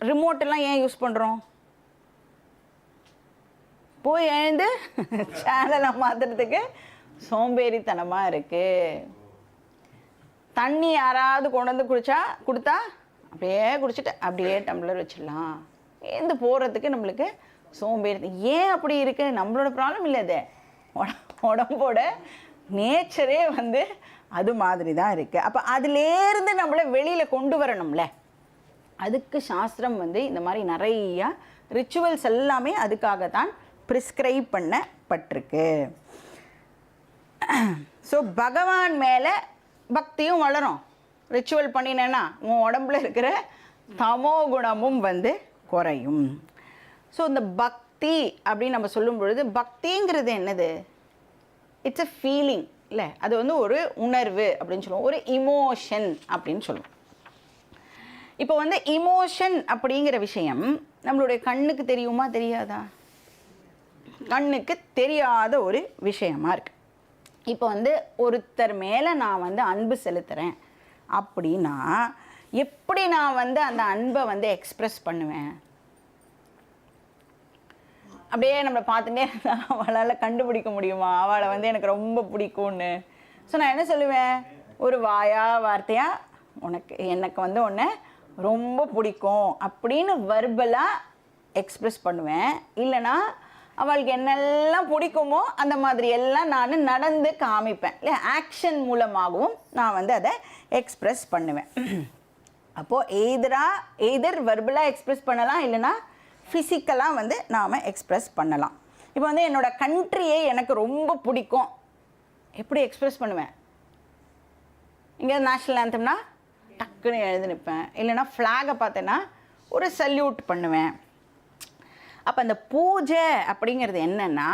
ரிமோட்டெல்லாம் ஏன் யூஸ் பண்ணுறோம்? போய் எழுந்து சேனலை மாற்றுறதுக்கு சோம்பேறித்தனமாக இருக்குது. தண்ணி யாராவது கொண்டு வந்து கொடுத்தா அப்படியே குடிச்சிட்டு அப்படியே டம்ளர் வச்சிடலாம். எழுந்து போகிறதுக்கு நம்மளுக்கு சோம்பேறி. ஏன் அப்படி இருக்குது? நம்மளோட ப்ராப்ளம் இல்லை, அது உடம்போட நேச்சரே வந்து அது மாதிரி தான் இருக்குது. அப்போ அதுலேருந்து நம்மளை வெளியில் கொண்டு வரணும்ல, அதுக்கு சாஸ்திரம் வந்து இந்த மாதிரி நிறையா ரிச்சுவல்ஸ் எல்லாமே அதுக்காகத்தான் ப்ரிஸ்கிரைப் பண்ணப்பட்டிருக்கு. ஸோ பகவான் மேலே பக்தியும் வளரும். ரிச்சுவல் பண்ணினேன்னா உன் உடம்புல இருக்கிற தமோ குணமும் வந்து குறையும். ஸோ இந்த பக்தி அப்படின்னு நம்ம சொல்லும் பொழுது, பக்திங்கிறது என்னது? இட்ஸ் எ ஃபீலிங் இல்லை, அது வந்து ஒரு உணர்வு அப்படின்னு சொல்லுவோம், ஒரு இமோஷன் அப்படின்னு சொல்லுவோம். இப்போ வந்து இமோஷன் அப்படிங்கிற விஷயம் நம்மளுடைய கண்ணுக்கு தெரியுமா தெரியாதா? கண்ணுக்கு தெரியாத ஒரு விஷயமா இருக்குது. இப்போ வந்து ஒருத்தர் மேலே நான் வந்து அன்பு செலுத்துகிறேன் அப்படின்னா எப்படி நான் வந்து அந்த அன்பை வந்து எக்ஸ்ப்ரெஸ் பண்ணுவேன்? அப்படியே நம்மளை பார்த்துட்டே இருந்தால் அவளால் கண்டுபிடிக்க முடியுமா அவளை வந்து எனக்கு ரொம்ப பிடிக்கும்னு? ஸோ நான் என்ன சொல்லுவேன்? ஒரு வார்த்தையா எனக்கு வந்து உன்னை ரொம்ப பிடிக்கும் அப்படின்னு வர்பலாக எக்ஸ்ப்ரெஸ் பண்ணுவேன். இல்லைனா அவளுக்கு என்னெல்லாம் பிடிக்குமோ அந்த மாதிரி எல்லாம் நான் நடந்து காமிப்பேன் இல்லை, ஆக்ஷன் மூலமாகவும் நான் வந்து அதை எக்ஸ்ப்ரெஸ் பண்ணுவேன். அப்போது எய்தர் வர்பலாக எக்ஸ்ப்ரெஸ் பண்ணலாம், இல்லைனா ஃபிசிக்கலாக வந்து நாம் எக்ஸ்ப்ரெஸ் பண்ணலாம். இப்போ வந்து என்னோடய கண்ட்ரியே எனக்கு ரொம்ப பிடிக்கும், எப்படி எக்ஸ்ப்ரெஸ் பண்ணுவேன்? இங்கே நேஷ்னல் ஆந்தம்னா டக்குன்னு எழுதி நிற்பேன், இல்லைனா ஃப்ளாகை பார்த்தேன்னா ஒரு சல்யூட் பண்ணுவேன். அப்போ அந்த பூஜை அப்படிங்கிறது என்னென்னா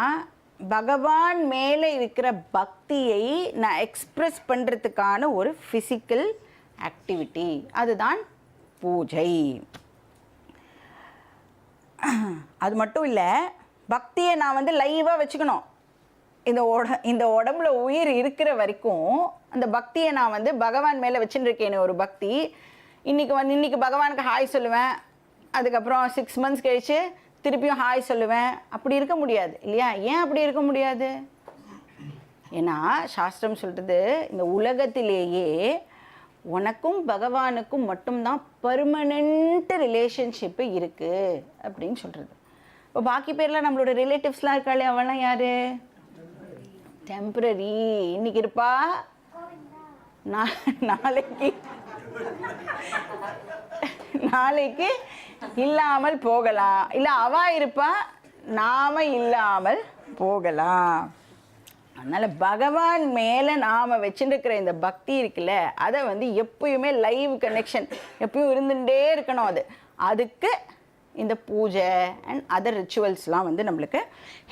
பகவான் மேலே இருக்கிற பக்தியை நான் எக்ஸ்ப்ரெஸ் பண்ணுறதுக்கான ஒரு ஃபிசிக்கல் ஆக்டிவிட்டி, அதுதான் பூஜை. அது மட்டும் இல்லை, பக்தியை நான் வந்து லைவாக வச்சுக்கணும். இந்த உடம்புல உயிர் இருக்கிற வரைக்கும் அந்த பக்தியை நான் வந்து பகவான் மேலே வச்சுட்டு இருக்கேன். ஒரு பக்தி இன்னைக்கு பகவானுக்கு ஹாய் சொல்லுவேன், அதுக்கப்புறம் 6 months கழிச்சு திருப்பியும் ஹாய் சொல்லுவேன். அப்படி இருக்க முடியாது இல்லையா? ஏன் அப்படி இருக்க முடியாது? ஏன்னா சாஸ்திரம் சொல்கிறது, இந்த உலகத்திலேயே உனக்கும் பகவானுக்கும் மட்டும்தான் பர்மனெண்ட் ரிலேஷன்ஷிப்பு இருக்குது அப்படின்னு சொல்கிறது. இப்போ பாக்கி பேர்லாம் நம்மளோட ரிலேட்டிவ்ஸ்லாம் இருக்காளே, அவெல்லாம் யார்? டெம்பரரி. இன்னைக்கு இருப்பா, நாளைக்கு இல்லாமல் போகலாம், இல்லை அவ இருப்பா, நாம இல்லாமல் போகலாம். அதனால் பகவான் மேலே நாம் வச்சுருக்கிற இந்த பக்தி இருக்குல்ல, அதை வந்து எப்பயுமே லைவ் கனெக்ஷன் எப்பயும் இருந்துகிட்டே இருக்கணும். அதுக்கு இந்த பூஜை அண்ட் அதர் ரிச்சுவல்ஸ்லாம் வந்து நம்மளுக்கு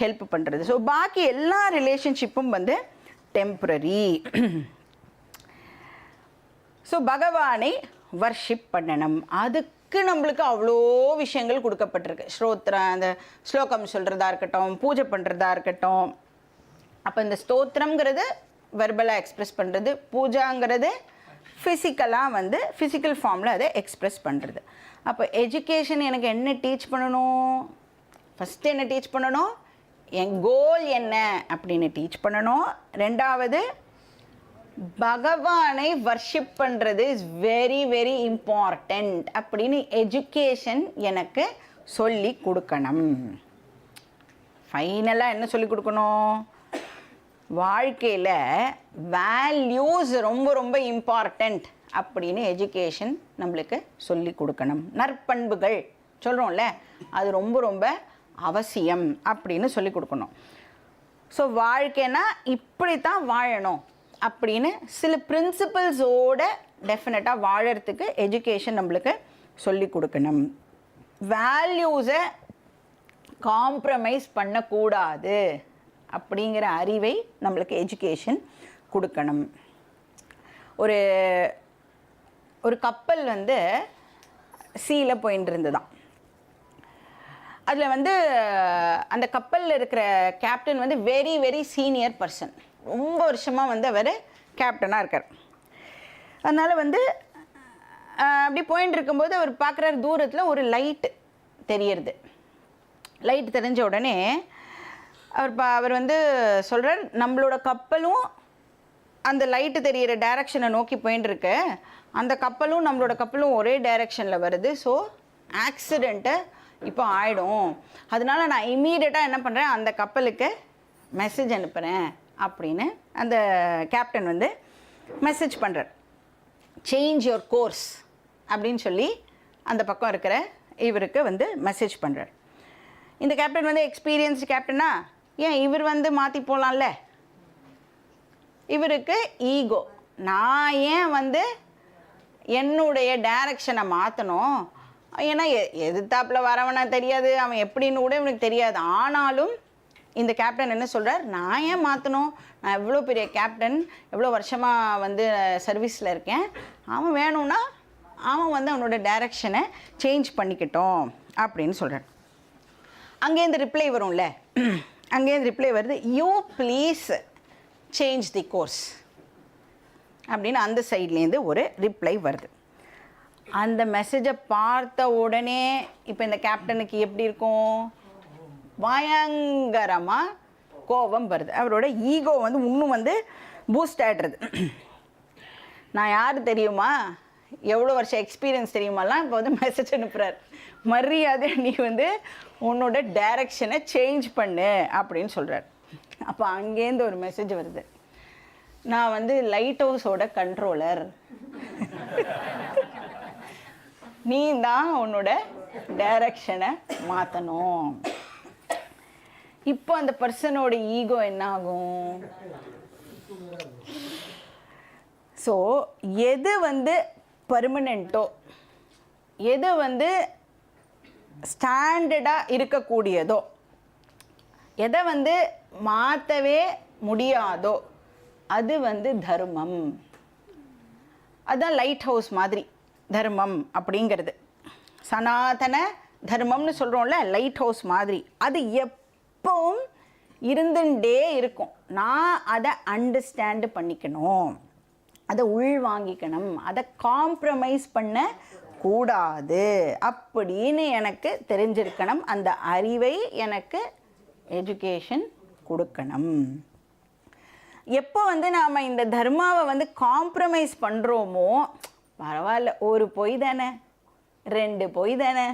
ஹெல்ப் பண்ணுறது. ஸோ பாக்கி எல்லா ரிலேஷன்ஷிப்பும் வந்து டெம்பரரி. ஸோ பகவானை வர்ஷிப் பண்ணணும். அதுக்கு அதுக்கு நம்மளுக்கு அவ்வளோ விஷயங்கள் கொடுக்கப்பட்டிருக்கு. ஸ்தோத்திரம், அந்த ஸ்லோகம் சொல்கிறதா இருக்கட்டும், பூஜை பண்ணுறதா இருக்கட்டும். அப்போ இந்த ஸ்தோத்திரங்கிறது வெர்பலாக எக்ஸ்ப்ரெஸ் பண்ணுறது, பூஜாங்கிறது ஃபிசிக்கலாக வந்து ஃபிசிக்கல் ஃபார்மில் அதை எக்ஸ்ப்ரெஸ் பண்ணுறது. அப்போ எஜுகேஷன் எனக்கு என்ன டீச் பண்ணணும்? ஃபஸ்ட்டு என்ன டீச் பண்ணணும்? என் கோல் என்ன அப்படின்னு டீச் பண்ணணும். ரெண்டாவது, பகவானை வர்ஷிப் பண்ணுறது இஸ் வெரி வெரி இம்பார்ட்டண்ட் அப்படின்னு எஜுகேஷன் எனக்கு சொல்லி கொடுக்கணும். ஃபைனலாக என்ன சொல்லி கொடுக்கணும்? வாழ்க்கையில் வேல்யூஸ் ரொம்ப ரொம்ப இம்பார்ட்டண்ட் அப்படின்னு எஜுகேஷன் நம்மளுக்கு சொல்லி கொடுக்கணும். நற்பண்புகள் சொல்கிறோம்ல, அது ரொம்ப ரொம்ப அவசியம் அப்படின்னு சொல்லி கொடுக்கணும். ஸோ வாழ்க்கைனா இப்படி தான் வாழணும் அப்படின்னு சில பிரின்சிபல்ஸோட டெஃபினட்டாக வாழறதுக்கு எஜுகேஷன் நம்மளுக்கு சொல்லி கொடுக்கணும். வேல்யூஸை காம்ப்ரமைஸ் பண்ணக்கூடாது அப்படிங்கிற அறிவை நம்மளுக்கு எஜுகேஷன் கொடுக்கணும். ஒரு ஒரு கப்பல் வந்து சீயில் போயின்னு இருந்துதான். அதில் வந்து அந்த கப்பலில் இருக்கிற கேப்டன் வந்து வெரி வெரி சீனியர் பர்சன். ரொம்ப வருஷமாக வந்து அவர் கேப்டனாக இருக்கார். அதனால் வந்து அப்படி போயின்னு இருக்கும்போது அவர் பார்க்குறாரு, தூரத்தில் ஒரு லைட்டு தெரியறது. லைட் தெரிஞ்ச உடனே அவர் வந்து சொல்கிறார், நம்மளோட கப்பலும் அந்த லைட்டு தெரிகிற டைரக்ஷனை நோக்கி போயின்னு இருக்கு, அந்த கப்பலும் நம்மளோட கப்பலும் ஒரே டைரக்ஷனில் வருது, ஸோ ஆக்சிடெண்ட்டு இப்போ ஆகிடும். அதனால நான் இம்மீடியட்டாக என்ன பண்ணுறேன், அந்த கப்பலுக்கு மெசேஜ் அனுப்புகிறேன் அப்படின்னு அந்த கேப்டன் வந்து மெசேஜ் பண்ணுறார். சேஞ்ச் யுவர் கோர்ஸ் அப்படின்னு சொல்லி அந்த பக்கம் இருக்கிற இவருக்கு வந்து மெசேஜ் பண்ணுறார். இந்த கேப்டன் வந்து எக்ஸ்பீரியன்ஸ்டு கேப்டனா, ஏன் இவர் வந்து மாற்றி போகலாம்ல. இவருக்கு ஈகோ, நான் ஏன் வந்து என்னுடைய டைரக்ஷனை மாற்றணும், ஏன்னா எதிர்த்தாப்பில் வரவனா தெரியாது, அவன் எப்படின்னு கூட இவனுக்கு தெரியாது. ஆனாலும் இந்த கேப்டன் என்ன சொல்கிறார், நான் ஏன் மாற்றணும், நான் எவ்வளோ பெரிய கேப்டன், எவ்வளோ வருஷமாக வந்து சர்வீஸில் இருக்கேன், அவன் வேணும்னா அவன் வந்து அவனோட டைரக்ஷனை சேஞ்ச் பண்ணிக்கிட்டோம் அப்படின்னு சொல்கிறான். அங்கேருந்து ரிப்ளை வரும்ல, அங்கேருந்து ரிப்ளை வருது, you please change the course அப்படின்னு அந்த சைட்லேருந்து ஒரு ரிப்ளை வருது. அந்த மெசேஜை பார்த்த உடனே இப்போ இந்த கேப்டனுக்கு எப்படி இருக்கும், பயங்கரமாக கோபம் வருது. அவரோட ஈகோ வந்து இன்னும் வந்து பூஸ்ட் ஆகிடுறது. நான் யார் தெரியுமா, எவ்வளோ வருஷம் எக்ஸ்பீரியன்ஸ் தெரியுமாலாம் இப்போ வந்து மெசேஜ் அனுப்புகிறார், மரியாதை நீ வந்து உன்னோட டைரக்ஷனை சேஞ்ச் பண்ணு அப்படின்னு சொல்கிறார். அப்போ அங்கேருந்து ஒரு மெசேஜ் வருது, நான் வந்து லைட் ஹவுஸோட கண்ட்ரோலர், நீ தான் உன்னோட டைரக்ஷனை மாற்றணும். இப்போ அந்த பர்சனோட ஈகோ என்ன ஆகும்? ஸோ எது வந்து பர்மனெண்ட்டோ, எது வந்து ஸ்டாண்டர்டாக இருக்கக்கூடியதோ, எதை வந்து மாற்றவே முடியாதோ அது வந்து தர்மம். அதுதான் லைட் ஹவுஸ் மாதிரி தர்மம் அப்படிங்கிறது. சனாதன தர்மம்னு சொல்கிறோம்ல, லைட் ஹவுஸ் மாதிரி. அது எப்பவும் இருந்துட்டே இருக்கும். நான் அதை அண்டர்ஸ்டாண்டு பண்ணிக்கணும், அதை உள்வாங்கிக்கணும், அதை காம்ப்ரமைஸ் பண்ண கூடாது அப்படின்னு எனக்கு தெரிஞ்சிருக்கணும். அந்த அறிவை எனக்கு எஜுகேஷன் கொடுக்கணும். எப்போ வந்து நாம் இந்த தர்மாவை வந்து காம்ப்ரமைஸ் பண்ணுறோமோ, பரவாயில்ல ஒரு பொய் தானே, 2 பொய் தானே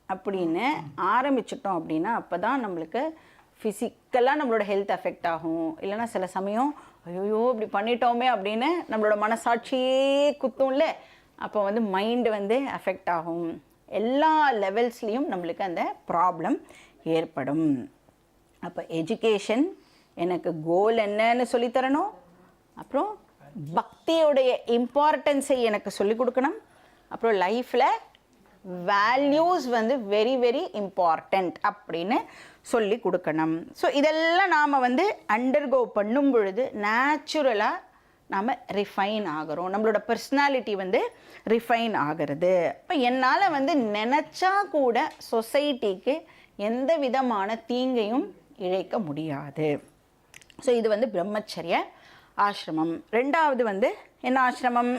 அப்படின்னு ஆரம்பிச்சிட்டோம் அப்படின்னா, அப்போ தான் நம்மளுக்கு ஃபிசிக்கலாக நம்மளோட ஹெல்த் அஃபெக்ட் ஆகும். இல்லைனா சில சமயம் ஐயோ இப்படி பண்ணிட்டோமே அப்படின்னு நம்மளோட மனசாட்சியே குத்தும்ல, அப்போ வந்து மைண்டு வந்து அஃபெக்ட் ஆகும். எல்லா லெவல்ஸ்லேயும் நம்மளுக்கு அந்த ப்ராப்ளம் ஏற்படும். அப்போ எஜுகேஷன் எனக்கு கோல் என்னன்னு சொல்லித்தரணும், அப்புறம் பக்தியோடைய இம்பார்ட்டன்ஸை எனக்கு சொல்லிக் கொடுக்கணும், அப்புறம் லைஃப்பில் வேல்யூஸ் வந்து வெரி வெரி இம்பார்ட்டண்ட் அப்படின்னு சொல்லி கொடுக்கணும். ஸோ இதெல்லாம் நாம் வந்து அண்டர்கோ பண்ணும் பொழுது நேச்சுரலாக நாம் ரிஃபைன் ஆகிறோம், நம்மளோட பர்சனாலிட்டி வந்து ரிஃபைன் ஆகிறது. இப்போ என்னால் வந்து நினச்சா கூட சொசைட்டிக்கு எந்த விதமான தீங்கையும் இழைக்க முடியாது. ஸோ இது வந்து பிரம்மச்சரிய ஆசிரமம். ரெண்டாவது வந்து என்ன ஆசிரமம்?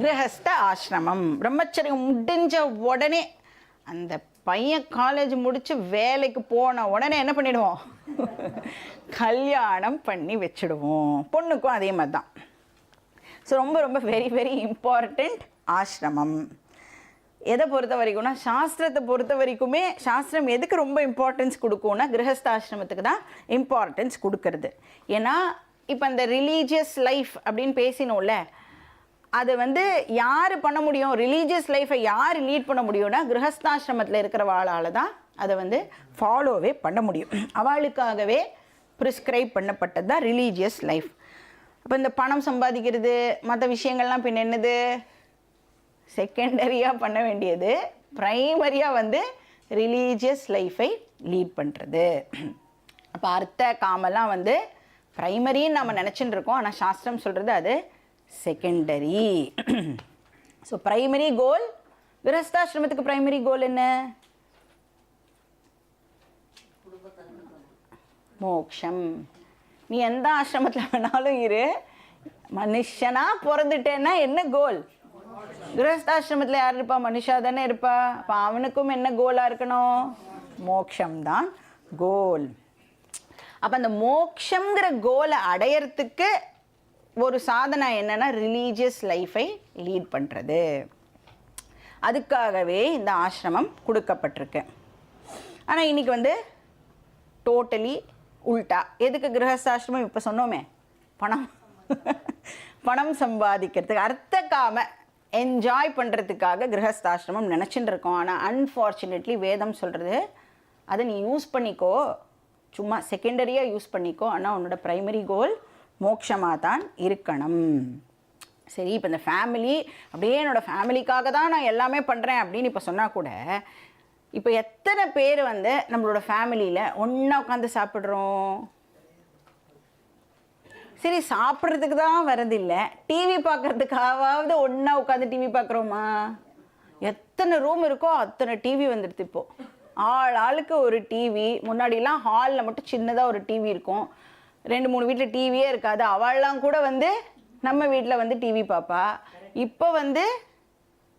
கிரகஸ்த ஆசிரமம். பிரம்மச்சரியம் முடிஞ்ச உடனே அந்த பையன் காலேஜ் முடித்து வேலைக்கு போன உடனே என்ன பண்ணிடுவோம்? கல்யாணம் பண்ணி வச்சுடுவோம். பொண்ணுக்கும் அதே மாதிரி தான். ஸோ ரொம்ப ரொம்ப வெரி வெரி இம்பார்ட்டண்ட் ஆசிரமம். எதை பொறுத்த வரைக்கும்னா, சாஸ்திரத்தை பொறுத்த வரைக்குமே சாஸ்திரம் எதுக்கு ரொம்ப இம்பார்ட்டன்ஸ் கொடுக்கும்னா கிரகஸ்த ஆசிரமத்துக்கு தான் இம்பார்ட்டன்ஸ் கொடுக்கறது. ஏன்னா இப்போ அந்த ரிலீஜியஸ் லைஃப் அப்படின்னு பேசினோம்ல, அதை வந்து யார் பண்ண முடியும்? ரிலீஜியஸ் லைஃப்பை யார் லீட் பண்ண முடியும்னா கிரகஸ்தாசிரமத்தில் இருக்கிறவாளால் தான் அதை வந்து ஃபாலோவே பண்ண முடியும். அவளுக்காகவே ப்ரிஸ்கிரைப் பண்ணப்பட்டது தான் ரிலீஜியஸ் லைஃப். அப்போ இந்த பணம் சம்பாதிக்கிறது மற்ற விஷயங்கள்லாம் பின் என்னது? செகண்டரியாக பண்ண வேண்டியது. ப்ரைமரியாக வந்து ரிலீஜியஸ் லைஃபை லீட் பண்ணுறது. அப்போ அர்த்த காமெல்லாம் வந்து ப்ரைமரின்னு நம்ம நினச்சிட்டு இருக்கோம். ஆனால் சாஸ்திரம் சொல்கிறது அது செகண்டரி. ஸோ ப்ரைமரி கோல், கிரகஸ்தாசிரமத்துக்கு ப்ரைமரி கோல் என்ன? மோக்ஷம். நீ எந்த ஆசிரமத்தில் வேணாலும் இரு, மனுஷனாக பிறந்துட்டேன்னா என்ன கோல்? கிரகஸ்தாசிரமத்தில் யார் இருப்பா? மனுஷா தானே இருப்பா. அப்போ அவனுக்கும் என்ன கோலாக இருக்கணும்? மோக்ஷம்தான் கோல். அப்போ அந்த மோக்ஷங்கிற கோலை அடையறதுக்கு ஒரு சாதனை என்னன்னா ரிலீஜியஸ் லைஃபை லீட் பண்ணுறது. அதுக்காகவே இந்த ஆசிரமம் கொடுக்கப்பட்டிருக்கு. ஆனால் இன்றைக்கி வந்து டோட்டலி உல்ட்டா. எதுக்கு கிரகஸ்தாசிரமம்? இப்போ சொன்னோமே, பணம் சம்பாதிக்கிறதுக்கு, அர்த்த காம என்ஜாய் பண்ணுறதுக்காக கிரகஸ்தாசிரமம் நினச்சிட்டு இருக்கோம். ஆனால் அன்ஃபார்ச்சுனேட்லி வேதம் சொல்கிறது அதை நீ யூஸ் பண்ணிக்கோ, சும்மா செகண்டரியாக யூஸ் பண்ணிக்கோ, ஆனால் உன்னோட ப்ரைமரி கோல் மோட்சமாக தான் இருக்கணும். சரி, இப்போ இந்த ஃபேமிலி அப்படியே என்னோடய ஃபேமிலிக்காக தான் நான் எல்லாமே பண்ணுறேன் அப்படின்னு இப்போ சொன்னால் கூட, இப்போ எத்தனை பேர் வந்து நம்மளோட ஃபேமிலியில் ஒன்றா உட்காந்து சாப்பிட்றோம்? சரி, சாப்பிட்றதுக்கு தான் வரதில்லை, டிவி பார்க்குறதுக்காவது ஒன்றா உட்காந்து டிவி பார்க்குறோமா? எத்தனை ரூம் இருக்கோ அத்தனை டிவி வந்துடுது இப்போது. ஆளுக்கு ஒரு டிவி. முன்னாடிலாம் ஹாலில் மட்டும் சின்னதாக ஒரு டிவி இருக்கும், 2-3 வீட்டில் டிவியே இருக்காது. அவள்லாம் கூட வந்து நம்ம வீட்டில் வந்து டிவி பார்ப்பா. இப்போ வந்து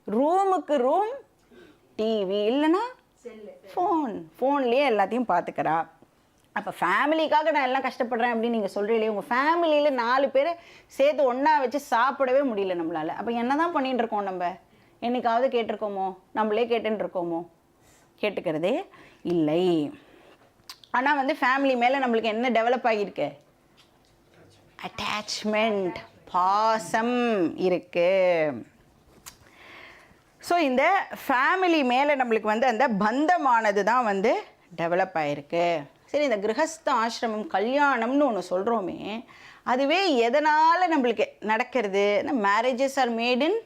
ரூமுக்கு ரூம் டிவி, இல்லைன்னா ஃபோன்லேயே எல்லாத்தையும் பார்த்துக்கிறா. அப்போ ஃபேமிலிக்காக நான் எல்லாம் கஷ்டப்படுறேன் அப்படின்னு நீங்கள் சொல்கிறீங்களே, உங்கள் ஃபேமிலியில் 4 பேரை சேர்த்து ஒன்றா வச்சு சாப்பிடவே முடியல நம்மளால். அப்போ என்ன தான் பண்ணிகிட்டு இருக்கோம்? நம்ம என்னைக்காவது கேட்டிருக்கோமோ? நம்மளே கேட்டுன்னு இருக்கோமோ? கேட்டுக்கிறதே இல்லை. ஆனால் வந்து ஃபேமிலி மேலே நம்மளுக்கு என்ன டெவலப் ஆகியிருக்கு? அட்டாச்மெண்ட், பாசம் இருக்குது. ஸோ இந்த ஃபேமிலி மேலே நம்மளுக்கு வந்து அந்த பந்தமானது தான் வந்து டெவலப் ஆகிருக்கு. சரி, இந்த கிரகஸ்த ஆசிரமம் கல்யாணம்னு ஒன்று சொல்கிறோமே, அதுவே எதனால் நம்மளுக்கு நடக்கிறது? Marriages R made in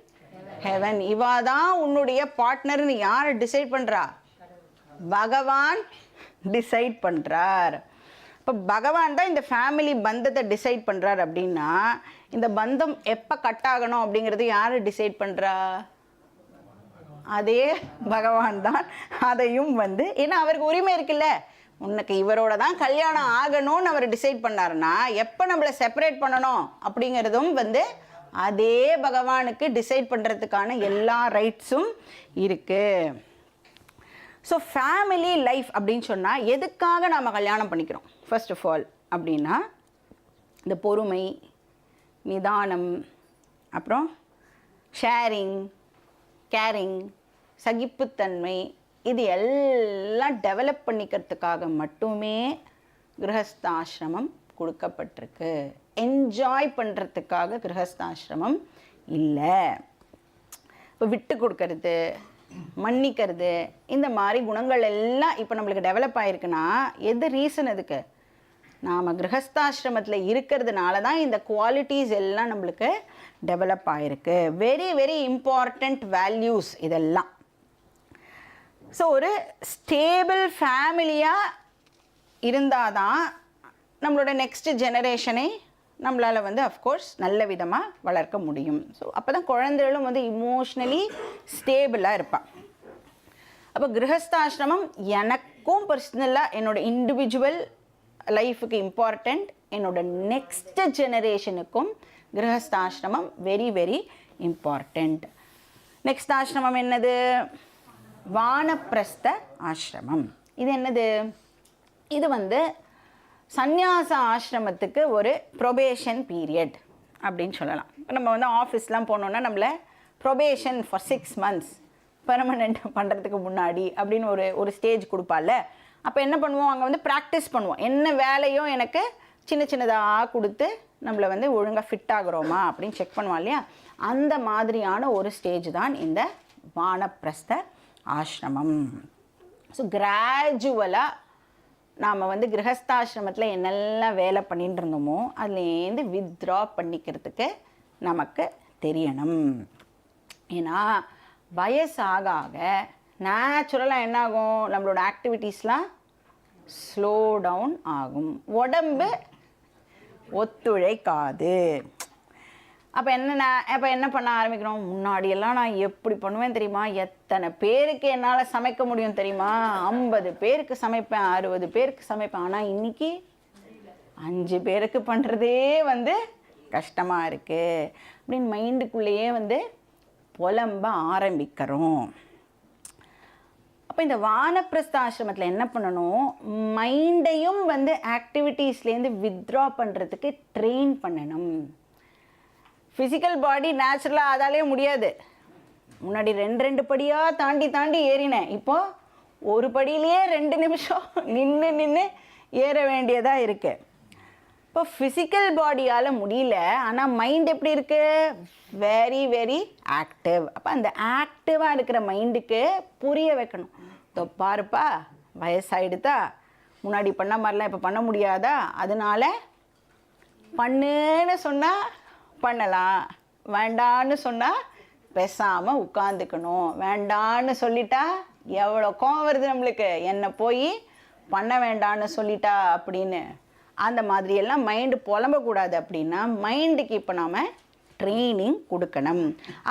heaven. இவா தான் உன்னுடைய பார்ட்னர்னு யார் டிசைட் பண்ணுறா? பகவான் டிசைட் பண்ணுறார். இப்போ பகவான் தான் இந்த ஃபேமிலி பந்தத்தை டிசைட் பண்ணுறார். அப்படின்னா இந்த பந்தம் எப்போ கட் ஆகணும் அப்படிங்கிறது யார் டிசைட் பண்ணுறா? அதே பகவான் தான். அதையும் வந்து ஏன்னா அவருக்கு உரிமை இருக்குல்ல, உனக்கு இவரோட தான் கல்யாணம் ஆகணும்னு அவர் டிசைட் பண்ணாருன்னா எப்போ நம்மளை செப்பரேட் பண்ணணும் அப்படிங்கிறதும் வந்து அதே பகவானுக்கு டிசைட் பண்ணுறதுக்கான எல்லா ரைட்ஸும் இருக்குது. ஸோ ஃபேமிலி லைஃப் அப்படின்னு சொன்னால் எதுக்காக நாம் கல்யாணம் பண்ணிக்கிறோம்? ஃபர்ஸ்ட் ஆஃப் ஆல் அப்படின்னா இந்த பொறுமை, நிதானம், அப்புறம் ஷேரிங், கேரிங், சகிப்புத்தன்மை, இது எல்லாம் டெவலப் பண்ணிக்கிறதுக்காக மட்டுமே கிரகஸ்தாசிரமம் கொடுக்கப்பட்டிருக்கு. என்ஜாய் பண்ணுறதுக்காக கிரகஸ்தாசிரமம் இல்லை. இப்போ விட்டு கொடுக்கறது, மன்னிக்கிறது, இந்த மாதிரி குணங்கள் எல்லாம் இப்போ நம்மளுக்கு டெவலப் ஆகிருக்குன்னா எது ரீசன்? அதுக்கு நாம் கிரகஸ்தாசிரமத்தில் இருக்கிறதுனால தான் இந்த குவாலிட்டிஸ் எல்லாம் நம்மளுக்கு டெவலப் ஆகிருக்கு. வெரி வெரி இம்பார்ட்டண்ட் வேல்யூஸ் இதெல்லாம். ஸோ ஒரு ஸ்டேபிள் ஃபேமிலியாக இருந்தால் தான் நம்மளோட நெக்ஸ்ட் ஜெனரேஷனை நம்மளால் வந்து அஃப்கோர்ஸ் நல்ல விதமாக வளர்க்க முடியும். ஸோ அப்போ தான் குழந்தைகளும் வந்து இமோஷ்னலி ஸ்டேபிளாக இருப்பாள். அப்போ கிரகஸ்தாசிரமம் எனக்கும் பர்சனலாக என்னோடய இண்டிவிஜுவல் லைஃபுக்கு இம்பார்ட்டண்ட், என்னோட நெக்ஸ்ட் ஜெனரேஷனுக்கும் கிரகஸ்தாசிரமம் வெரி வெரி இம்பார்ட்டண்ட். நெக்ஸ்ட் ஆசிரமம் என்னது? வானப்பிரஸ்த ஆசிரமம். இது என்னது? இது வந்து சந்நியாச ஆசிரமத்துக்கு ஒரு ப்ரொபேஷன் பீரியட் அப்படின்னு சொல்லலாம். இப்போ நம்ம வந்து ஆஃபீஸ்லாம் போனோன்னா நம்மளை ப்ரொபேஷன் ஃபார் 6 months பெர்மனெண்ட் பண்ணுறதுக்கு முன்னாடி அப்படின்னு ஒரு ஸ்டேஜ் கொடுப்பால. அப்போ என்ன பண்ணுவோம், அங்கே வந்து ப்ராக்டிஸ் பண்ணுவோம். என்ன வேலையோ எனக்கு சின்ன சின்னதாக கொடுத்து நம்மளை வந்து ஒழுங்காக ஃபிட் ஆகுறோமா அப்படின்னு செக் பண்ணுவோம் இல்லையா? அந்த மாதிரியான ஒரு ஸ்டேஜ் தான் இந்த வானப்பிரஸ்த ஆசிரமம். ஸோ கிராஜுவலாக நாம் வந்து கிரகஸ்தாசிரமத்தில் என்னெல்லாம் வேலை பண்ணிட்டு இருந்தோமோ அதுலேருந்து வித்ட்ரா பண்ணிக்கிறதுக்கு நமக்கு தெரியணும். ஏன்னா வயசாக ஆக நேச்சுரலாக என்ன ஆகும், நம்மளோட ஆக்டிவிட்டீஸ்லாம் ஸ்லோ டவுன் ஆகும், உடம்பு ஒத்துழைக்காது. அப்போ என்ன பண்ண ஆரம்பிக்கிறோம், முன்னாடியெல்லாம் நான் எப்படி பண்ணுவேன் தெரியுமா, எத்தனை பேருக்கு என்னால் சமைக்க முடியும் தெரியுமா, 50 பேருக்கு சமைப்பேன், 60 பேருக்கு சமைப்பேன். ஆனால் இன்றைக்கி 5 பேருக்கு பண்ணுறதே வந்து கஷ்டமாக இருக்குது அப்படின்னு மைண்டுக்குள்ளேயே வந்து புலம்ப ஆரம்பிக்கிறோம். அப்போ இந்த வானப்பிரஸ்த ஆசிரமத்தில் என்ன பண்ணணும், மைண்டையும் வந்து ஆக்டிவிட்டீஸ்லேருந்து வித்ட்ரா பண்ணுறதுக்கு ட்ரெயின் பண்ணணும். ஃபிசிக்கல் பாடி நேச்சுரலாக அதாலே முடியாது. முன்னாடி 2 படியாக தாண்டி ஏறினேன். இப்போது ஒரு படியிலேயே 2 நிமிஷம் நின்று ஏற வேண்டியதாக இருக்குது. இப்போ ஃபிசிக்கல் பாடியால் முடியல, ஆனால் மைண்ட் எப்படி இருக்குது, வெரி வெரி ஆக்டிவ். அப்போ அந்த ஆக்டிவாக இருக்கிற மைண்டுக்கு புரிய வைக்கணும், இதோ பாருப்பா வயசாகிடுதா, முன்னாடி பண்ண மாதிரிலாம் இப்போ பண்ண முடியாதா, அதனால பண்ணுன்னு சொன்னால் பண்ணலாம், வேண்டான்னு சொன்னால் பேசாமல் உட்காந்துக்கணும், வேண்டான்னு சொல்லிட்டா எவ்வளோ கோவம் வருது நம்மளுக்கு, என்னை போய் பண்ண வேண்டான்னு சொல்லிட்டா அப்படின்னு. அந்த மாதிரியெல்லாம் மைண்டு புலம்பக்கூடாது. அப்படின்னா மைண்டுக்கு இப்போ நாம் ட்ரைனிங் கொடுக்கணும்.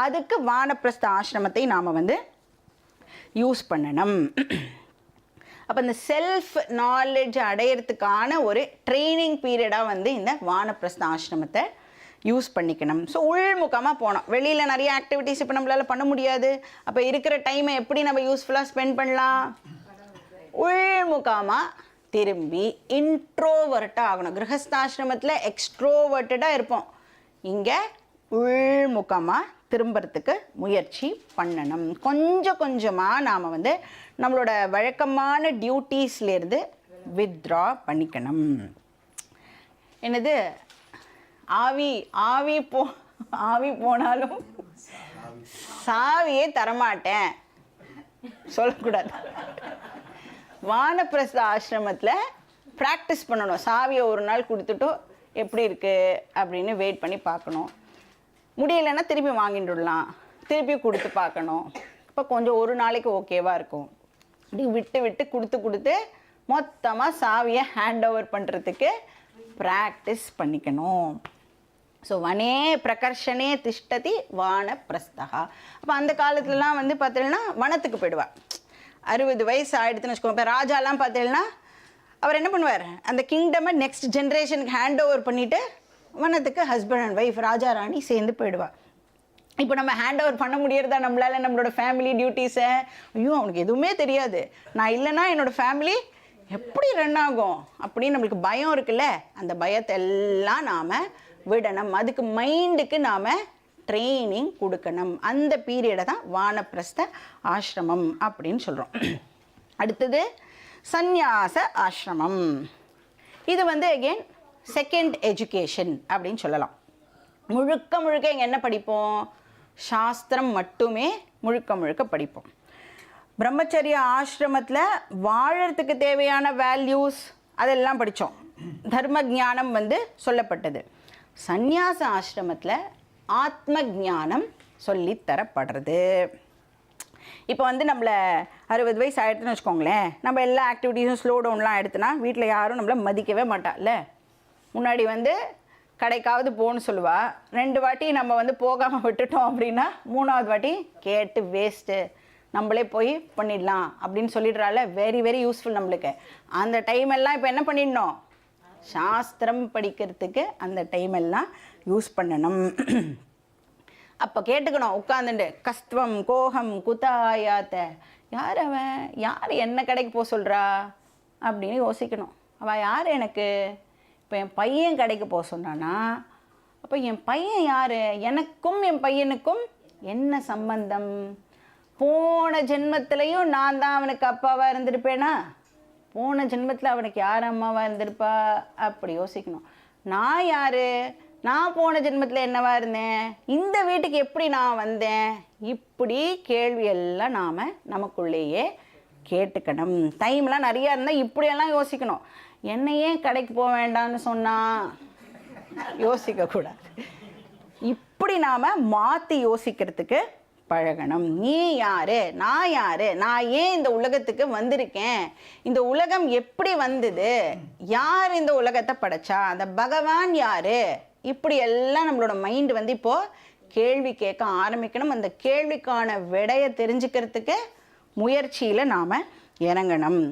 அதுக்கு வானப்பிரஸ்த ஆசிரமத்தை நாம் வந்து யூஸ் பண்ணணும். அப்போ இந்த செல்ஃப் நாலேஜ் அடையிறதுக்கான ஒரு ட்ரைனிங் பீரியடாக வந்து இந்த வானப்பிரஸ்த ஆசிரமத்தை யூஸ் பண்ணிக்கணும். ஸோ உள்முகமாக போனோம். வெளியில் நிறைய ஆக்டிவிட்டீஸ் இப்போ நம்மளால் பண்ண முடியாது. அப்போ இருக்கிற டைமை எப்படி நம்ம யூஸ்ஃபுல்லாக ஸ்பெண்ட் பண்ணலாம், உள்முகமாக திரும்பி இன்ட்ரோவர்ட்டாக ஆகணும். கிரகஸ்தாசிரமத்தில் எக்ஸ்ட்ரோவர்ட்டடாக இருப்போம், இங்கே உள்முகமாக திரும்புறதுக்கு முயற்சி பண்ணணும். கொஞ்சம் கொஞ்சமாக நாம் வந்து நம்மளோட வழக்கமான டியூட்டீஸ்லேருந்து வித்ட்ரா பண்ணிக்கணும். என்னது ஆவி போனாலும் சாவியே தரமாட்டேன் சொல்லக்கூடாது. வானப்பிரஸ்த ஆசிரமத்தில் ப்ராக்டிஸ் பண்ணணும். சாவியை ஒரு நாள் கொடுத்துட்டு எப்படி இருக்குது அப்படின்னு வெயிட் பண்ணி பார்க்கணும். முடியலைன்னா திருப்பி வாங்கிட்டுடலாம், திருப்பி கொடுத்து பார்க்கணும். இப்போ கொஞ்சம் ஒரு நாளைக்கு ஓகேவாக இருக்கும். இப்படி விட்டு கொடுத்து மொத்தமாக சாவியை ஹேண்ட் ஓவர் பண்ணுறதுக்கு ப்ராக்டிஸ் பண்ணிக்கணும். ஸோ வனே பிரகர்ஷனே திஷ்டதி வானப்பிரஸ்தா. அப்போ அந்த காலத்துலலாம் வந்து பார்த்தீங்கன்னா வனத்துக்கு போயிடுவாள். 60 வயசு ஆகிடுதுன்னு வச்சுக்கோங்க. இப்போ ராஜாலாம் பார்த்தீங்கன்னா அவர் என்ன பண்ணுவார், அந்த கிங்டமை நெக்ஸ்ட் ஜென்ரேஷனுக்கு ஹேண்ட் ஓவர் பண்ணிவிட்டு வனத்துக்கு husband and wife Raja Rani சேர்ந்து போயிடுவாள். இப்போ நம்ம ஹேண்ட் ஓவர் பண்ண முடியறதா நம்மளால் நம்மளோட ஃபேமிலி டியூட்டிஸை? ஐயோ அவனுக்கு எதுவுமே தெரியாது, நான் இல்லைன்னா என்னோடய ஃபேமிலி எப்படி ரன் ஆகும் அப்படின்னு நம்மளுக்கு பயம் இருக்குல்ல. அந்த பயத்தை எல்லாம் நாம் விடணும். அதுக்கு மைண்டுக்கு நாம் ட்ரைனிங் கொடுக்கணும். அந்த பீரியடை தான் வானப்பிரஸ்த ஆசிரமம் அப்படின்னு சொல்கிறோம். அடுத்தது சந்நியாச ஆசிரமம். இது வந்து அகெயின் செகண்ட் எஜுகேஷன் அப்படின்னு சொல்லலாம். முழுக்க இங்கே என்ன படிப்போம், சாஸ்திரம் மட்டுமே முழுக்க படிப்போம். பிரம்மச்சரிய ஆசிரமத்தில் வாழறதுக்கு தேவையான வேல்யூஸ் அதெல்லாம் படித்தோம். தர்ம ஞானம் வந்து சொல்லப்பட்டது. சந்நியாச ஆசிரமத்தில் ஆத்ம ஞானம் சொல்லித்தரப்படுறது. இப்போ வந்து நம்மளை 60 வயசு ஆகிடுதுன்னு வச்சுக்கோங்களேன், நம்ம எல்லா ஆக்டிவிட்டீஸும் ஸ்லோ டவுன்லாம் ஆகிடுதுன்னா வீட்டில் யாரும் நம்மளை மதிக்கவே மாட்டாள்ல. முன்னாடி வந்து கடைக்காவது போகணும்னு சொல்லுவா. 2 வாட்டி நம்ம வந்து போகாமல் விட்டுட்டோம் அப்படின்னா 3ஆவது வாட்டி கேட்டு வேஸ்ட்டு, நம்மளே போய் பண்ணிடலாம் அப்படின்னு சொல்லிடுறால. வெரி வெரி யூஸ்ஃபுல் நம்மளுக்கு. அந்த டைம் எல்லாம் இப்போ என்ன பண்ணிடணும், சாஸ்திரம் படிக்கிறதுக்கு அந்த டைம் எல்லாம் யூஸ் பண்ணணும். அப்போ கேட்டுக்கணும் உட்காந்துட்டு, கஸ்துவம் கோகம் குதாயாத்த, யார் அவன், யார் என்ன கடைக்கு போக சொல்கிறா அப்படின்னு யோசிக்கணும். அவள் யார் எனக்கு, இப்போ என் பையன் கடைக்கு போக சொன்னானா, அப்போ என் பையன் யார், எனக்கும் என் பையனுக்கும் என்ன சம்பந்தம், போன ஜென்மத்திலையும் நான் தான் அவனுக்கு அப்பாவாக இருந்திருப்பேனா, போன ஜென்மத்தில் அவனுக்கு யார் அம்மாவாக இருந்திருப்பா அப்படி யோசிக்கணும். நான் யார், நான் போன ஜென்மத்தில் என்னவா இருந்தேன், இந்த வீட்டுக்கு எப்படி நான் வந்தேன், இப்படி கேள்வியெல்லாம் நாம் நமக்குள்ளேயே கேட்டுக்கணும். டைம்லாம் நிறையா இருந்தால் இப்படியெல்லாம் யோசிக்கணும். என்னையே கடைக்கு போக வேண்டாம்னு சொன்னால் யோசிக்கக்கூடாது. இப்படி நாம் மாற்றி யோசிக்கிறதுக்கு பழகணும். நீ யார், நான் யார், நான் ஏன் இந்த உலகத்துக்கு வந்திருக்கேன், இந்த உலகம் எப்படி வந்தது, யார் இந்த உலகத்தை படைச்சா, அந்த பகவான் யார், இப்படி எல்லாம் நம்மளோட மைண்டு வந்து இப்போது கேள்வி கேட்க ஆரம்பிக்கணும். அந்த கேள்விக்கான விடையை தெரிஞ்சுக்கிறதுக்கு முயற்சியில் நாம் இறங்கணும்.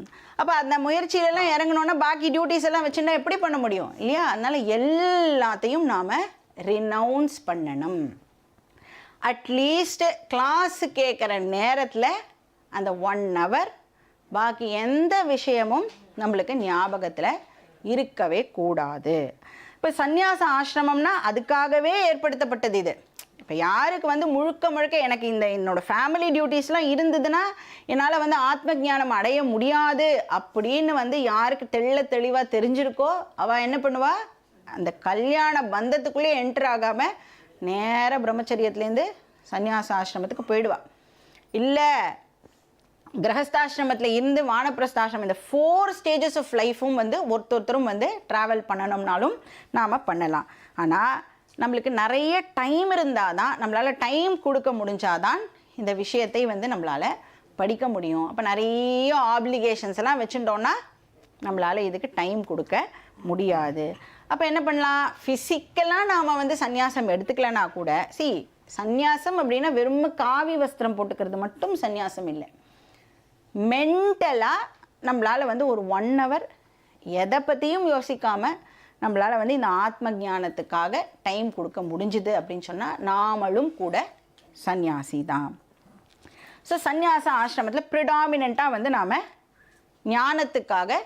அப்போ அந்த முயற்சியிலலாம் இறங்கணுன்னா பாக்கி டியூட்டிஸ் எல்லாம் வச்சுன்னா எப்படி பண்ண முடியும் இல்லையா? அதனால் எல்லாத்தையும் நாம் ரினவுன்ஸ் பண்ணணும். அட்லீஸ்ட் கிளாஸு கேட்குற நேரத்தில் அந்த 1 hour பாக்கி எந்த விஷயமும் நம்மளுக்கு ஞாபகத்தில் இருக்கவே கூடாது. இப்போ சந்நியாச ஆசிரமம்னா அதுக்காகவே ஏற்படுத்தப்பட்டது இது. இப்போ யாருக்கு வந்து முழுக்க முழுக்க எனக்கு என்னோடய ஃபேமிலி டியூட்டிஸ்லாம் இருந்ததுன்னா என்னால் வந்து ஆத்ம ஞானம் அடைய முடியாது அப்படின்னு வந்து யாருக்கு தெளிவாக தெரிஞ்சிருக்கோ அவள் என்ன பண்ணுவா, அந்த கல்யாண பந்தத்துக்குள்ளே என்ட்ரு ஆகாமல் நேர பிரம்மச்சரியத்துலேருந்து சந்நியாச ஆசிரமத்துக்கு போயிடுவா. இல்லை கிரகஸ்தாசிரமத்தில் இருந்து வானப்பிரஸ்தாசிரமம், இந்த 4 stages ஆஃப் லைஃப்பும் வந்து ஒருத்தரும் வந்து ட்ராவல் பண்ணணும்னாலும் நாம் பண்ணலாம். ஆனால் நம்மளுக்கு நிறைய டைம் இருந்தால் தான், நம்மளால் டைம் கொடுக்க முடிஞ்சாதான் இந்த விஷயத்தை வந்து நம்மளால் படிக்க முடியும். அப்போ நிறைய ஆப்ளிகேஷன்ஸ் எல்லாம் வச்சுட்டோன்னா நம்மளால் இதுக்கு டைம் கொடுக்க முடியாது. அப்போ என்ன பண்ணலாம், ஃபிசிக்கலாக நாம் வந்து சந்நியாசம் எடுத்துக்கலனா கூட, சந்நியாசம் அப்படின்னா வெறும் காவி வஸ்திரம் போட்டுக்கிறது மட்டும் சந்நியாசம் இல்லை. மென்டலாக நம்மளால் வந்து ஒரு 1 hour எதை பற்றியும் யோசிக்காமல் நம்மளால் வந்து இந்த ஆத்ம ஞானத்துக்காக டைம் கொடுக்க முடிஞ்சுது அப்படின்னு சொன்னால் நாமளும் கூட சந்நியாசி தான். ஸோ சந்நியாச ஆசிரமத்தில் ப்ரிடாமினண்ட்டாக வந்து நாம் ஞானத்துக்காக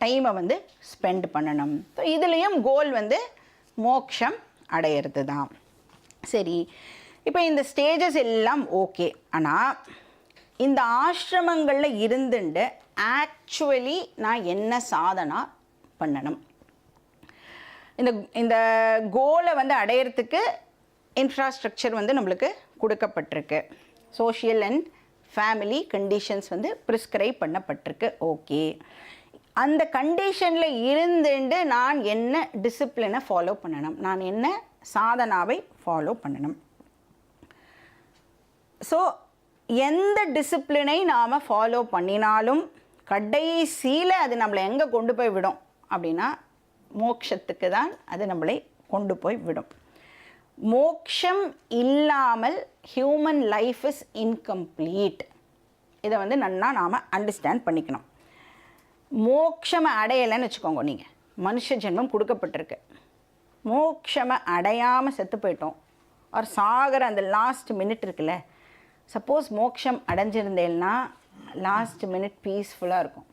டைமை வந்து ஸ்பெண்ட் பண்ணணும். ஸோ இதுலேயும் கோல் வந்து மோட்சம் அடையிறது தான். சரி, இப்போ இந்த ஸ்டேஜஸ் எல்லாம் ஓகே. ஆனால் இந்த ஆசிரமங்களில் இருந்துட்டு ஆக்சுவலி நான் என்ன சாதனா பண்ணணும், இந்த கோலை வந்து அடையிறதுக்கு இன்ஃப்ராஸ்ட்ரக்சர் வந்து நம்மளுக்கு கொடுக்கப்பட்டிருக்கு. சோஷியல் அண்ட் ஃபேமிலி கண்டிஷன்ஸ் வந்து ப்ரிஸ்கிரைப் பண்ணப்பட்டிருக்கு. ஓகே, அந்த கண்டிஷனில் இருந்துட்டு நான் என்ன டிசிப்ளினை ஃபாலோ பண்ணணும், நான் என்ன சாதனாவை ஃபாலோ பண்ணணும். ஸோ எந்த டிசிப்ளினை நாம் ஃபாலோ பண்ணினாலும் கடைசியில் அது நம்மளை எங்கே கொண்டு போய் விடும் அப்படின்னா மோட்சத்துக்கு தான் அது நம்மளை கொண்டு போய் விடும். மோட்சம் இல்லாமல் ஹியூமன் லைஃப் இஸ் இன்கம்ப்ளீட். இதை வந்து நன்னா நாம் அண்டர்ஸ்டாண்ட் பண்ணிக்கணும். மோட்சம் அடையலைன்னு வச்சுக்கோங்க, நீங்கள் மனுஷ ஜென்மம் கொடுக்கப்பட்டிருக்கு, மோட்சம் அடையாமல் செத்து போயிட்டோம், ஒரு சாகிற அந்த லாஸ்ட் மினிட் இருக்குல்ல, சப்போஸ் மோட்சம் அடைஞ்சிருந்தேன்னா லாஸ்ட் மினிட் பீஸ்ஃபுல்லாக இருக்கும்.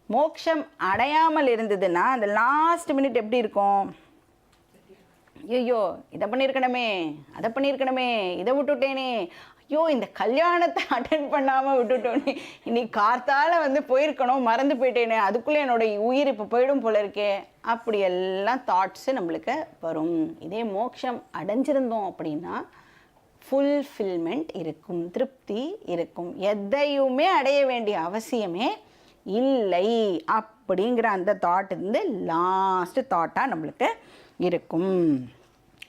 மோட்சம் அடையாமல் இருந்ததுன்னா அந்த லாஸ்ட் மினிட் எப்படி இருக்கும், ஐயோ இதை பண்ணியிருக்கணுமே, அதை பண்ணியிருக்கணுமே, இதை விட்டுட்டேனே, ஐயோ இந்த கல்யாணத்தை அட்டென்ட் பண்ணாமல் விட்டுட்டோன்னே, இன்னைக்கு கார்த்தால வந்து போயிருக்கணும் மறந்து போயிட்டேனே, அதுக்குள்ளே என்னோடய உயிர் இப்போ போயிடும் போல இருக்கே, அப்படியெல்லாம் தாட்ஸு நம்மளுக்கு வரும். இதே மோட்சம் அடைஞ்சிருந்தோம் அப்படின்னா ஃபுல்ஃபில்மெண்ட் இருக்கும், திருப்தி இருக்கும், எதையுமே அடைய வேண்டிய அவசியமே இல்லை அப்படிங்கிற அந்த தாட் வந்து லாஸ்ட்டு தாட்டாக நம்மளுக்கு இருக்கும்.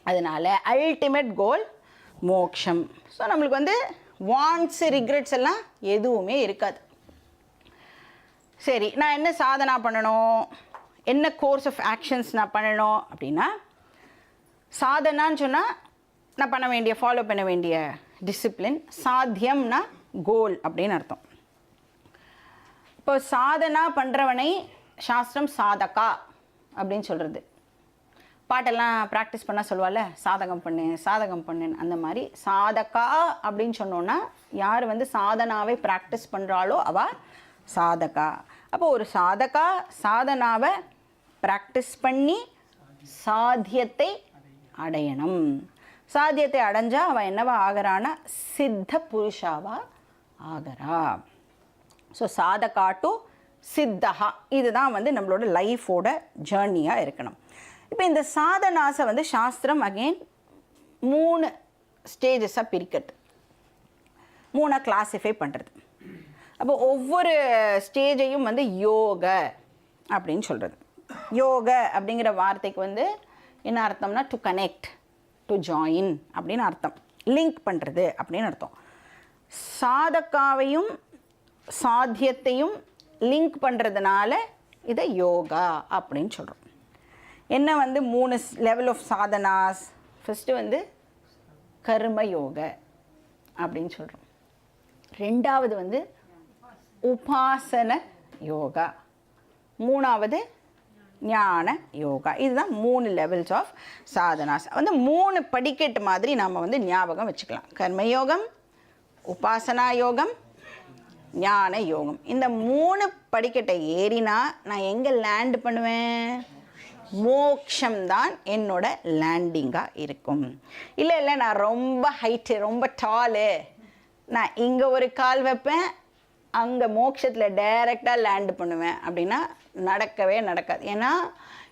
அதனால் அல்டிமேட் கோல் மோட்சம். ஸோ நம்மளுக்கு வந்து வாண்ட்ஸு ரிக்ரெட்ஸ் எல்லாம் எதுவுமே இருக்காது. சரி, நான் என்ன சாதனா பண்ணணும், என்ன கோர்ஸ் ஆஃப் ஆக்ஷன்ஸ் நான் பண்ணணும் அப்படின்னா, சாதனான்னு சொன்னால் நான் பண்ண வேண்டிய ஃபாலோ பண்ண வேண்டிய டிசிப்ளின். சாத்தியம்னா கோல் அப்படின்னு அர்த்தம். இப்போ சாதனா பண்ணுறவனை சாஸ்திரம் சாதகா அப்படின்னு சொல்கிறது. பாட்டெல்லாம் ப்ராக்டிஸ் பண்ண சொல்லுவாள்ல, சாதகம் பண்ணு சாதகம் பண்ணுன்னு. அந்த மாதிரி சாதகா அப்படின்னு சொன்னோன்னா யார் வந்து சாதனாவை ப்ராக்டிஸ் பண்ணுறாளோ அவள் சாதகா. அப்போ ஒரு சாதகா சாதனாவை ப்ராக்டிஸ் பண்ணி சாத்தியத்தை அடையணும். சாத்தியத்தை அடைஞ்சால் அவள் என்னவா ஆகிறான்னா சித்த புருஷாவா ஆகிறா. ஸோ சாதகா டு சித்தஹா, இதுதான் வந்து நம்மளோட லைஃபோட ஜேர்னியாக இருக்கணும். இப்போ இந்த சாதனாஸை வந்து சாஸ்திரம் அகெயின் 3 ஸ்டேஜஸாக பிரிக்கிறது, 3 கிளாஸிஃபை பண்ணுறது. அப்போ ஒவ்வொரு ஸ்டேஜையும் வந்து யோக அப்படின்னு சொல்கிறது. யோக அப்படிங்கிற வார்த்தைக்கு வந்து என்ன அர்த்தம்னா டு கனெக்ட், டு ஜாயின் அப்படின்னு அர்த்தம். லிங்க் பண்ணுறது அப்படின்னு அர்த்தம். சாதகாவையும் சாத்தியத்தையும் லிங்க் பண்ணுறதுனால இதை யோகா அப்படின்னு சொல்கிறோம். என்ன வந்து 3 லெவல் ஆஃப் சாதனாஸ்? ஃபஸ்ட்டு வந்து கர்ம யோக அப்படின்னு சொல்கிறோம். 2வது வந்து உபாசன யோகா. 3வது ஞான யோகா. இதுதான் 3 லெவல்ஸ் ஆஃப் சாதனாஸ். வந்து 3 படிக்கட்டு மாதிரி நாம் வந்து ஞாபகம் வச்சுக்கலாம். கர்மயோகம், உபாசனா யோகம், ஞான யோகம். இந்த 3 படிக்கட்டை ஏறினா நான் எங்கே லேண்ட் பண்ணுவேன்? மோக்ஷம்தான் என்னோட லேண்டிங்காக இருக்கும். இல்லை நான் ரொம்ப ஹைட்டு, ரொம்ப டாலு, நான் இங்கே ஒரு கால் வைப்பேன், அங்கே மோட்சத்தில் டைரெக்டாக லேண்டு பண்ணுவேன் அப்படின்னா நடக்கவே நடக்காது. ஏன்னா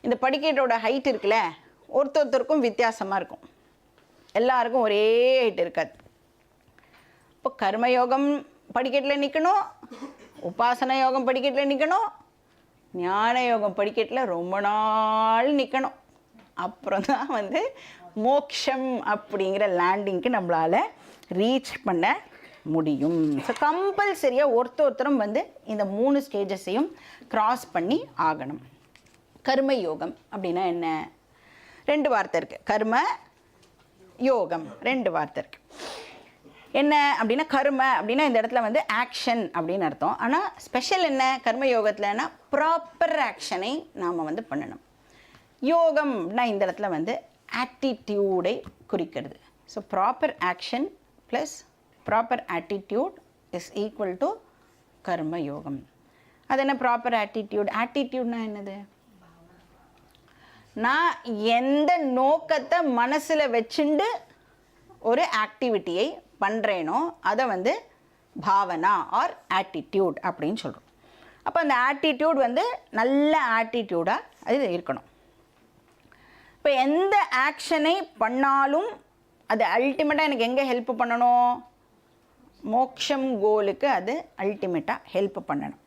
இந்த படிக்கட்டோட ஹைட் இருக்குல்ல, ஒருத்தருக்கும் வித்தியாசமாக இருக்கும், எல்லாருக்கும் ஒரே ஹைட் இருக்காது. இப்போ கர்மயோகம் படிக்கட்டில் நிற்கணும், உபாசன யோகம் படிக்கட்டில் நிற்கணும், ஞான யோகம் படிக்கட்டில் ரொம்ப நாள் நிற்கணும். அப்புறம் தான் வந்து மோக்ஷம் அப்படிங்கிற லேண்டிங்க்கு நம்மளால் ரீச் பண்ண முடியும். ஸோ கம்பல்சரியாக ஒருத்தரும் வந்து இந்த 3 ஸ்டேஜஸையும் க்ராஸ் பண்ணி ஆகணும். கர்ம யோகம் அப்படின்னா என்ன? 2 வார்த்தை இருக்குது. கர்ம யோகம் 2 வார்த்தை இருக்குது. என்ன அப்படின்னா கர்ம அப்படின்னா இந்த இடத்துல வந்து ஆக்ஷன் அப்படின்னு அர்த்தம். ஆனால் ஸ்பெஷல் என்ன கர்ம யோகத்தில்னா ப்ராப்பர் ஆக்ஷனை நாம் வந்து பண்ணணும். யோகம்னா இந்த இடத்துல வந்து ஆட்டிடியூடை குறிக்கிறது. So proper action plus proper attitude is equal to கர்ம யோகம். அது என்ன ப்ராப்பர் ஆட்டிடியூட்? ஆட்டிடியூட்னா என்னது? நான் எந்த நோக்கத்தை மனசில் வச்சுண்டு ஒரு ஆக்டிவிட்டியை பண்ணுறேனோ அதை வந்து பாவனா ஆர் ஆட்டிடியூட் அப்படின்னு சொல்கிறோம். அப்போ அந்த ஆட்டிடியூட் வந்து நல்ல ஆட்டிடியூடாக அது இருக்கணும். இப்போ எந்த ஆக்ஷனை பண்ணாலும் அது அல்டிமேட்டாக எனக்கு எங்கே ஹெல்ப் பண்ணணும்? மோக்ஷம் கோலுக்கு அது அல்டிமேட்டாக ஹெல்ப் பண்ணணும்.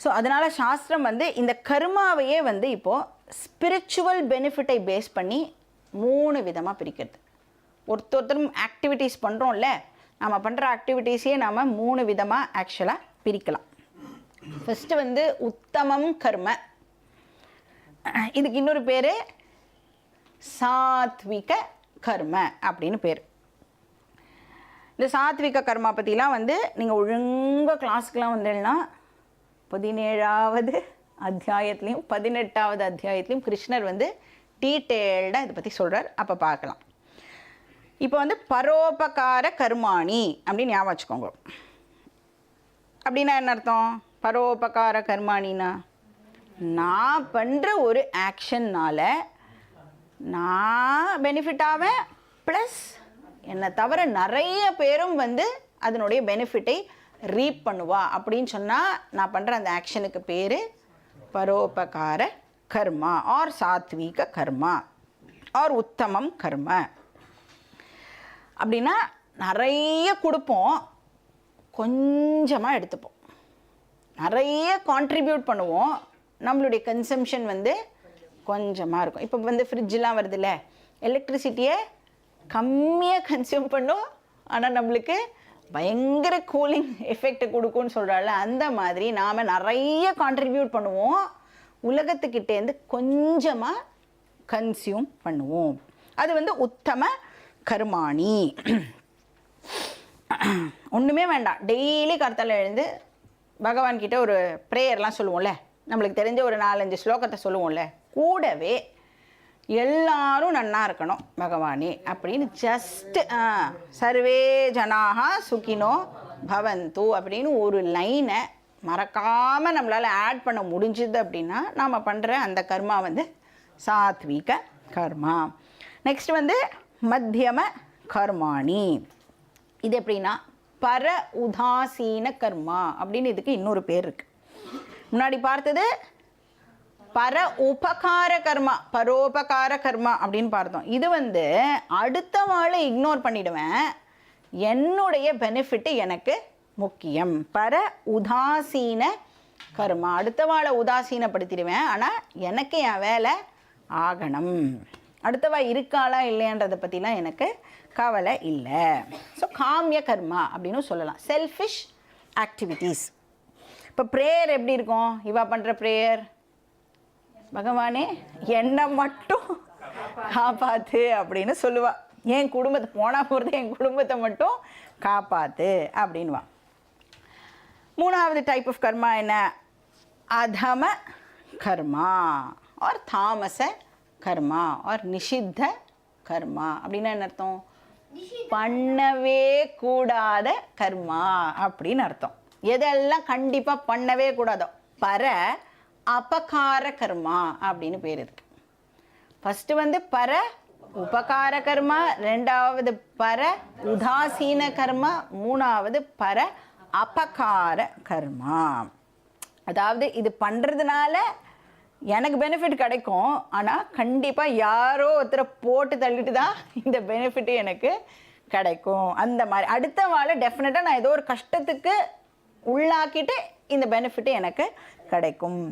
ஸோ அதனால் சாஸ்திரம் வந்து இந்த கர்மாவையே வந்து இப்போது ஸ்பிரிச்சுவல் பெனிஃபிட்டை பேஸ் பண்ணி 3 விதமாக பிரிக்கிறது. ஒருத்தரும் ஆக்டிவிட்டீஸ் பண்ணுறோம்ல, நம்ம பண்ணுற ஆக்டிவிட்டீஸையே நாம் 3 விதமாக ஆக்சுவலாக பிரிக்கலாம். ஃபஸ்ட்டு வந்து உத்தமம் கர்ம, இதுக்கு இன்னொரு பேர் சாத்விக கர்ம அப்படின்னு பேர். இந்த சாத்விக கர்மா பற்றிலாம் வந்து நீங்கள் ஒழுங்காக கிளாஸுக்கெலாம் வந்தீங்கன்னா 17வது அத்தியாயத்துலேயும் 18வது அத்தியாயத்துலேயும் கிருஷ்ணர் வந்து டீட்டெயில்டாக இதை பற்றி சொல்கிறார். அப்போ பார்க்கலாம். இப்போ வந்து பரோபகார கர்மாணி அப்படின்னு ஞாபகம் வச்சுக்கோங்க. அப்படின்னா என்ன அர்த்தம்? பரோபகார கர்மாணின்னா நான் பண்ணுற ஒரு ஆக்ஷன்னால் நான் பெனிஃபிட் ஆவேன், ப்ளஸ் என்னை தவிர நிறைய பேரும் வந்து அதனுடைய பெனிஃபிட்டை ரீப் பண்ணுவா அப்படின்னு சொன்னால் நான் பண்ணுற அந்த ஆக்ஷனுக்கு பேர் பரோபகார கர்மா ஆர் சாத்வீக கர்மா ஆர் உத்தமம் கர்ம. அப்படின்னா நிறைய கொடுப்போம், கொஞ்சமாக எடுத்துப்போம். நிறைய கான்ட்ரிபியூட் பண்ணுவோம், நம்மளுடைய கன்சம்ஷன் வந்து கொஞ்சமாக இருக்கும். இப்போ வந்து ஃப்ரிட்ஜெலாம் வருதுல்ல, எலக்ட்ரிசிட்டியை கம்மியாக கன்சியூம் பண்ணும், ஆனால் நம்மளுக்கு பயங்கர கூலிங் எஃபெக்ட் கொடுக்கும்னு சொல்கிறாள். அந்த மாதிரி நாம் நிறைய கான்ட்ரிபியூட் பண்ணுவோம், உலகத்துக்கிட்டேருந்து கொஞ்சமாக கன்சியூம் பண்ணுவோம். அது வந்து உத்தம கர்மாணி. ஒன்றுமே வேண்டாம், டெய்லி கர்த்தால எழுந்து பகவான்கிட்ட ஒரு ப்ரேயர்லாம் சொல்லுவோம்ல, நம்மளுக்கு தெரிஞ்ச ஒரு 4-5 ஸ்லோகத்தை சொல்லுவோம்ல, கூடவே எல்லாரும் நன்னா இருக்கணும் பகவானே அப்படின்னு ஜஸ்ட்டு சர்வே ஜனாக சுகினோ பவந்து அப்படின்னு ஒரு லைனை மறக்காமல் நம்மளால் ஆட் பண்ண முடிஞ்சுது அப்படின்னா நாம் பண்ணுற அந்த கர்மா வந்து சாத்விக கர்மா. நெக்ஸ்ட் வந்து மத்தியம கர்மாணி. இது எப்படின்னா பர உதாசீன கர்மா அப்படின்னு இதுக்கு இன்னொரு பேர் இருக்கு. முன்னாடி பார்த்தது பர உபகார கர்மா, பரோபகார கர்மா அப்படின்னு பார்த்தோம். இது வந்து அடுத்தவாளை இக்னோர் பண்ணிடுவேன், என்னுடைய பெனிஃபிட்டு எனக்கு முக்கியம். பர உதாசீன கர்மா, அடுத்தவாளை உதாசீனப்படுத்திடுவேன், ஆனால் எனக்கு என் வேலை ஆகணும், அடுத்தவா இருக்காளா இல்லையன்றதை பற்றிலாம் எனக்கு கவலை இல்லை. ஸோ காமிய கர்மா அப்படின்னு சொல்லலாம், செல்ஃபிஷ் ஆக்டிவிட்டீஸ். இப்போ ப்ரேயர் எப்படி இருக்கும்? இவா பண்ணுற ப்ரேயர், பகவானே என்னை மட்டும் காப்பாற்று அப்படின்னு சொல்லுவா. என் குடும்பத்தை போனால் போகிறது, என் குடும்பத்தை மட்டும் காப்பாற்று அப்படின்வா. மூணாவது டைப் ஆஃப் கர்மா என்ன? அதம கர்மா ஆர் தாமச கர்மா ஆர் நிஷித்த கர்மா. அப்படின்னா என்ன அர்த்தம்? பண்ணவே கூடாத கர்மா அப்படின்னு அர்த்தம். எதெல்லாம் கண்டிப்பாக பண்ணவே கூடாதோ பர அபகார கர்மா அப்படின்னு பேர் இருக்கு. ஃபஸ்ட்டு வந்து பர உபகார கர்மா, ரெண்டாவது பர உதாசீன கர்மா, மூணாவது பர அபகார கர்மா. அதாவது இது பண்ணுறதுனால எனக்கு பெனிஃபிட் கிடைக்கும், ஆனால் கண்டிப்பாக யாரோ ஒருத்தரை போட்டு தள்ளிட்டு தான் இந்த பெனிஃபிட்டு எனக்கு கிடைக்கும். அந்த மாதிரி அடுத்த வாழை டெஃபினட்டாக நான் ஏதோ ஒரு கஷ்டத்துக்கு உள்ளாக்கிட்டு இந்த பெனிஃபிட்டு எனக்கு கிடைக்கும்.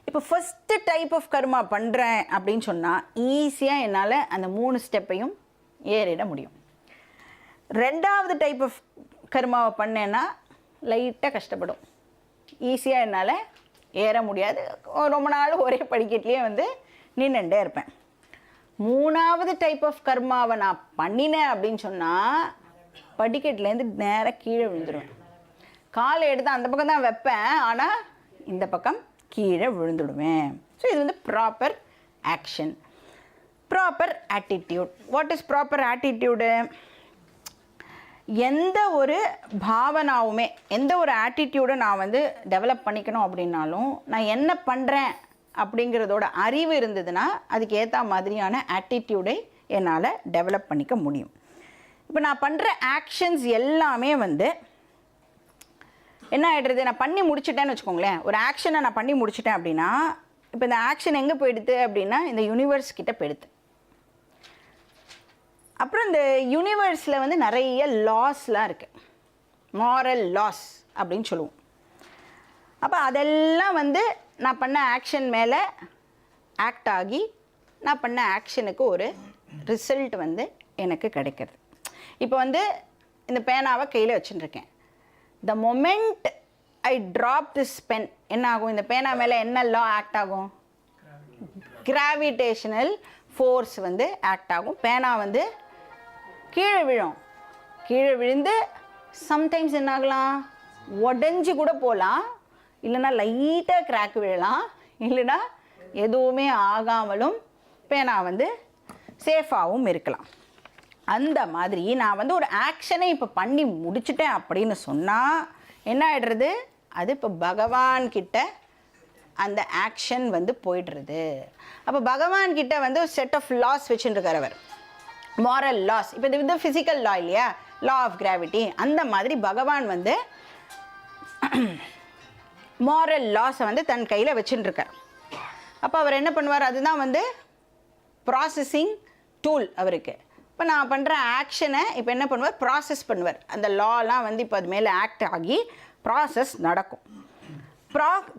இப்போ ஃபஸ்ட்டு டைப் ஆஃப் கர்மா பண்ணுறேன் அப்படின்னு சொன்னால் ஈஸியாக என்னால் அந்த 3 ஸ்டெப்பையும் ஏறிட முடியும். ரெண்டாவது டைப் ஆஃப் கர்மாவை பண்ணேன்னா லைட்டாக கஷ்டப்படும், ஈஸியாக என்னால் ஏற முடியாது, ரொம்ப நாள் ஒரே படிக்கட்டிலே வந்து நின்றுட்டே இருப்பேன். மூணாவது டைப் ஆஃப் கர்மாவை நான் பண்ணினேன் அப்படின்னு சொன்னால் படிக்கட்டிலேருந்து நேராக கீழே விழுந்துடுவேன். காலை எடுத்து அந்த பக்கம் தான் வைப்பேன், ஆனால் இந்த பக்கம் கீழே விழுந்துடுவேன். ஸோ இது வந்து proper action. Proper attitude. What is proper attitude? எந்த ஒரு பாவனாவுமே, எந்த ஒரு ஆட்டிடியூடை நான் வந்து டெவலப் பண்ணிக்கணும் அப்படின்னாலும் நான் என்ன பண்ணுறேன் அப்படிங்கிறதோட அறிவு இருந்ததுன்னா அதுக்கு ஏற்ற மாதிரியான ஆட்டிடியூடை என்னால் டெவலப் பண்ணிக்க முடியும். இப்போ நான் பண்ணுற ஆக்ஷன்ஸ் எல்லாமே வந்து என்ன ஆகிடுறது? நான் பண்ணி முடிச்சிட்டேன்னு வச்சுக்கோங்களேன், ஒரு ஆக்ஷனை நான் பண்ணி முடிச்சிட்டேன் அப்படின்னா இப்போ இந்த ஆக்ஷன் எங்கே போயிடுது அப்படின்னா இந்த யூனிவர்ஸ் கிட்ட போயிடுது. அப்புறம் இந்த யூனிவர்ஸில் வந்து நிறைய லாஸ்லாம் இருக்குது, மாரல் லாஸ் அப்படின்னு சொல்லுவோம். அப்போ அதெல்லாம் வந்து நான் பண்ண ஆக்ஷன் மேலே ஆக்ட் ஆகி நான் பண்ண ஆக்ஷனுக்கு ஒரு ரிசல்ட் வந்து எனக்கு கிடைக்கிறது. இப்போ வந்து இந்த பேனாவை கையில் வச்சுட்டுருக்கேன். The moment I drop this pen என்ன ஆகும்? இந்த பேனா மேலே என்ன லா ஆக்ட் ஆகும்? கிராவிடேஷனல் ஃபோர்ஸ் வந்து ஆக்ட் ஆகும். பேனா வந்து கீழே விழும். கீழே விழுந்து சம்டைம்ஸ் என்ன ஆகலாம்? உடஞ்சி கூட போகலாம், இல்லைன்னா லைட்டாக கிராக் விழலாம், இல்லைன்னா எதுவுமே ஆகாமலும் பேனா வந்து சேஃபாகவும் இருக்கலாம். அந்த மாதிரி நான் வந்து ஒரு ஆக்ஷனை இப்போ பண்ணி முடிச்சிட்டேன் அப்படின்னு சொன்னால் என்ன ஆகிடுறது? அது இப்போ பகவான்கிட்ட அந்த ஆக்ஷன் வந்து போய்டுறது. அப்போ பகவான்கிட்ட வந்து ஒரு செட் ஆஃப் லாஸ் வச்சுருக்கார் அவர், மாரல் லாஸ். இப்போ இது வந்து ஃபிசிக்கல் லா இல்லையா, லா ஆஃப் கிராவிட்டி. அந்த மாதிரி பகவான் வந்து மாரல் லாஸை வந்து தன் கையில் வச்சுட்டுருக்கார். அப்போ அவர் என்ன பண்ணுவார்? அதுதான் வந்து ப்ராசஸிங் டூல் அவருக்கு. இப்போ நான் பண்ணுற ஆக்ஷனை இப்போ என்ன பண்ணுவார்? ப்ராசஸ் பண்ணுவார். அந்த லாலாம் வந்து இப்போ அது மேலே ஆக்ட் ஆகி ப்ராசஸ் நடக்கும்.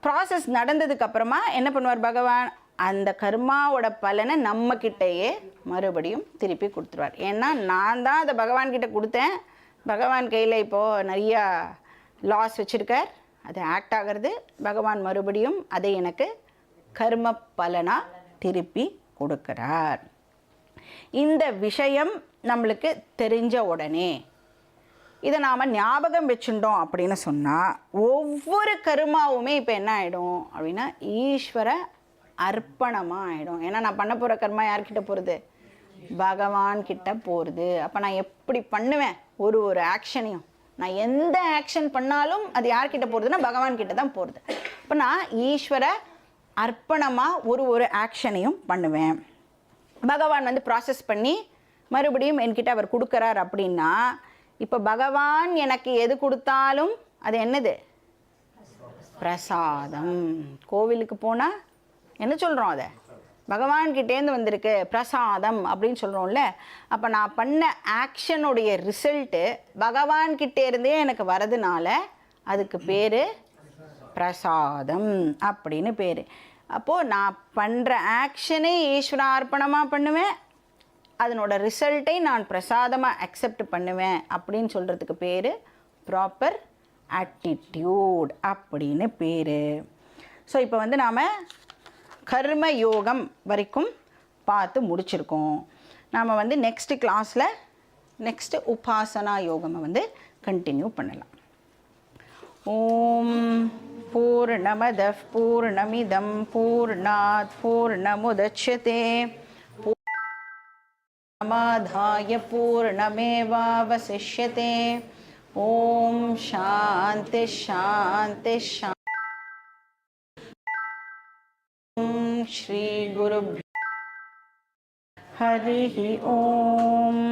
ப்ராசஸ் நடந்ததுக்கப்புறமா என்ன பண்ணுவார் பகவான்? அந்த கர்மாவோட பலனை நம்மக்கிட்டேயே மறுபடியும் திருப்பி கொடுத்துருவார். ஏன்னா நான் தான் அதை பகவான்கிட்ட கொடுத்தேன், பகவான் கையில் இப்போது நிறையா லாஸ் வச்சுருக்கார், அது ஆக்ட் ஆகிறது. பகவான் மறுபடியும் அதை எனக்கு கர்ம பலனாக திருப்பி கொடுக்குறார். இந்த விஷயம் நம்மளுக்கு தெரிஞ்ச உடனே இதை நாம் ஞாபகம் வச்சுட்டோம் அப்படின்னு சொன்னால் ஒவ்வொரு கர்மாவுமே இப்போ என்ன ஆகிடும் அப்படின்னா ஈஸ்வர அர்ப்பணமாக ஆகிடும். ஏன்னா நான் பண்ண போகிற கர்மா யார்கிட்ட போகிறது? பகவான்கிட்ட போகிறது. அப்போ நான் எப்படி பண்ணுவேன்? ஒரு ஆக்ஷனையும் நான் எந்த ஆக்ஷன் பண்ணாலும் அது யார்கிட்ட போகிறதுனா பகவான்கிட்ட தான் போகிறது. இப்போ நான் ஈஸ்வர அர்ப்பணமாக ஒரு ஆக்ஷனையும் பண்ணுவேன். பகவான் வந்து ப்ராசஸ் பண்ணி மறுபடியும் என்கிட்ட அவர் கொடுக்குறார் அப்படின்னா இப்போ பகவான் எனக்கு எது கொடுத்தாலும் அது என்னது? பிரசாதம். கோவிலுக்கு போனால் என்ன சொல்கிறோம்? அதை பகவான்கிட்டேருந்து வந்திருக்கு பிரசாதம் அப்படின்னு சொல்கிறோம்ல. அப்போ நான் பண்ண ஆக்ஷனுடைய ரிசல்ட்டு பகவான்கிட்டேருந்தே எனக்கு வரதுனால அதுக்கு பேர் பிரசாதம் அப்படின்னு பேர். அப்போது நான் பண்ணுற ஆக்ஷனே ஈஸ்வரார்ப்பணமாக பண்ணுவேன், அதனோட ரிசல்ட்டை நான் பிரசாதமாக அக்செப்ட் பண்ணுவேன் அப்படின்னு சொல்கிறதுக்கு பேர் ப்ராப்பர் ஆட்டிடியூட் அப்படின்னு பேர். ஸோ இப்போ வந்து நாம் கர்ம யோகம் வரைக்கும் பார்த்து முடிச்சிருக்கோம். நாம் வந்து நெக்ஸ்ட் கிளாஸில் நெக்ஸ்ட்டு உபாசனா யோகமை வந்து கண்டினியூ பண்ணலாம். ஓம் பூர்ணமதః பூர்ணமிதம் பூர்ணாத் பூர்ணமுதச்யதே பூர்ணமாதாய பூர்ணமேவாவசிஷ்யதே. ஓம் சாந்தி சாந்தி சாந்தி. ஓம் ஸ்ரீ குருப்யோ ஹரிஹி ஓம்.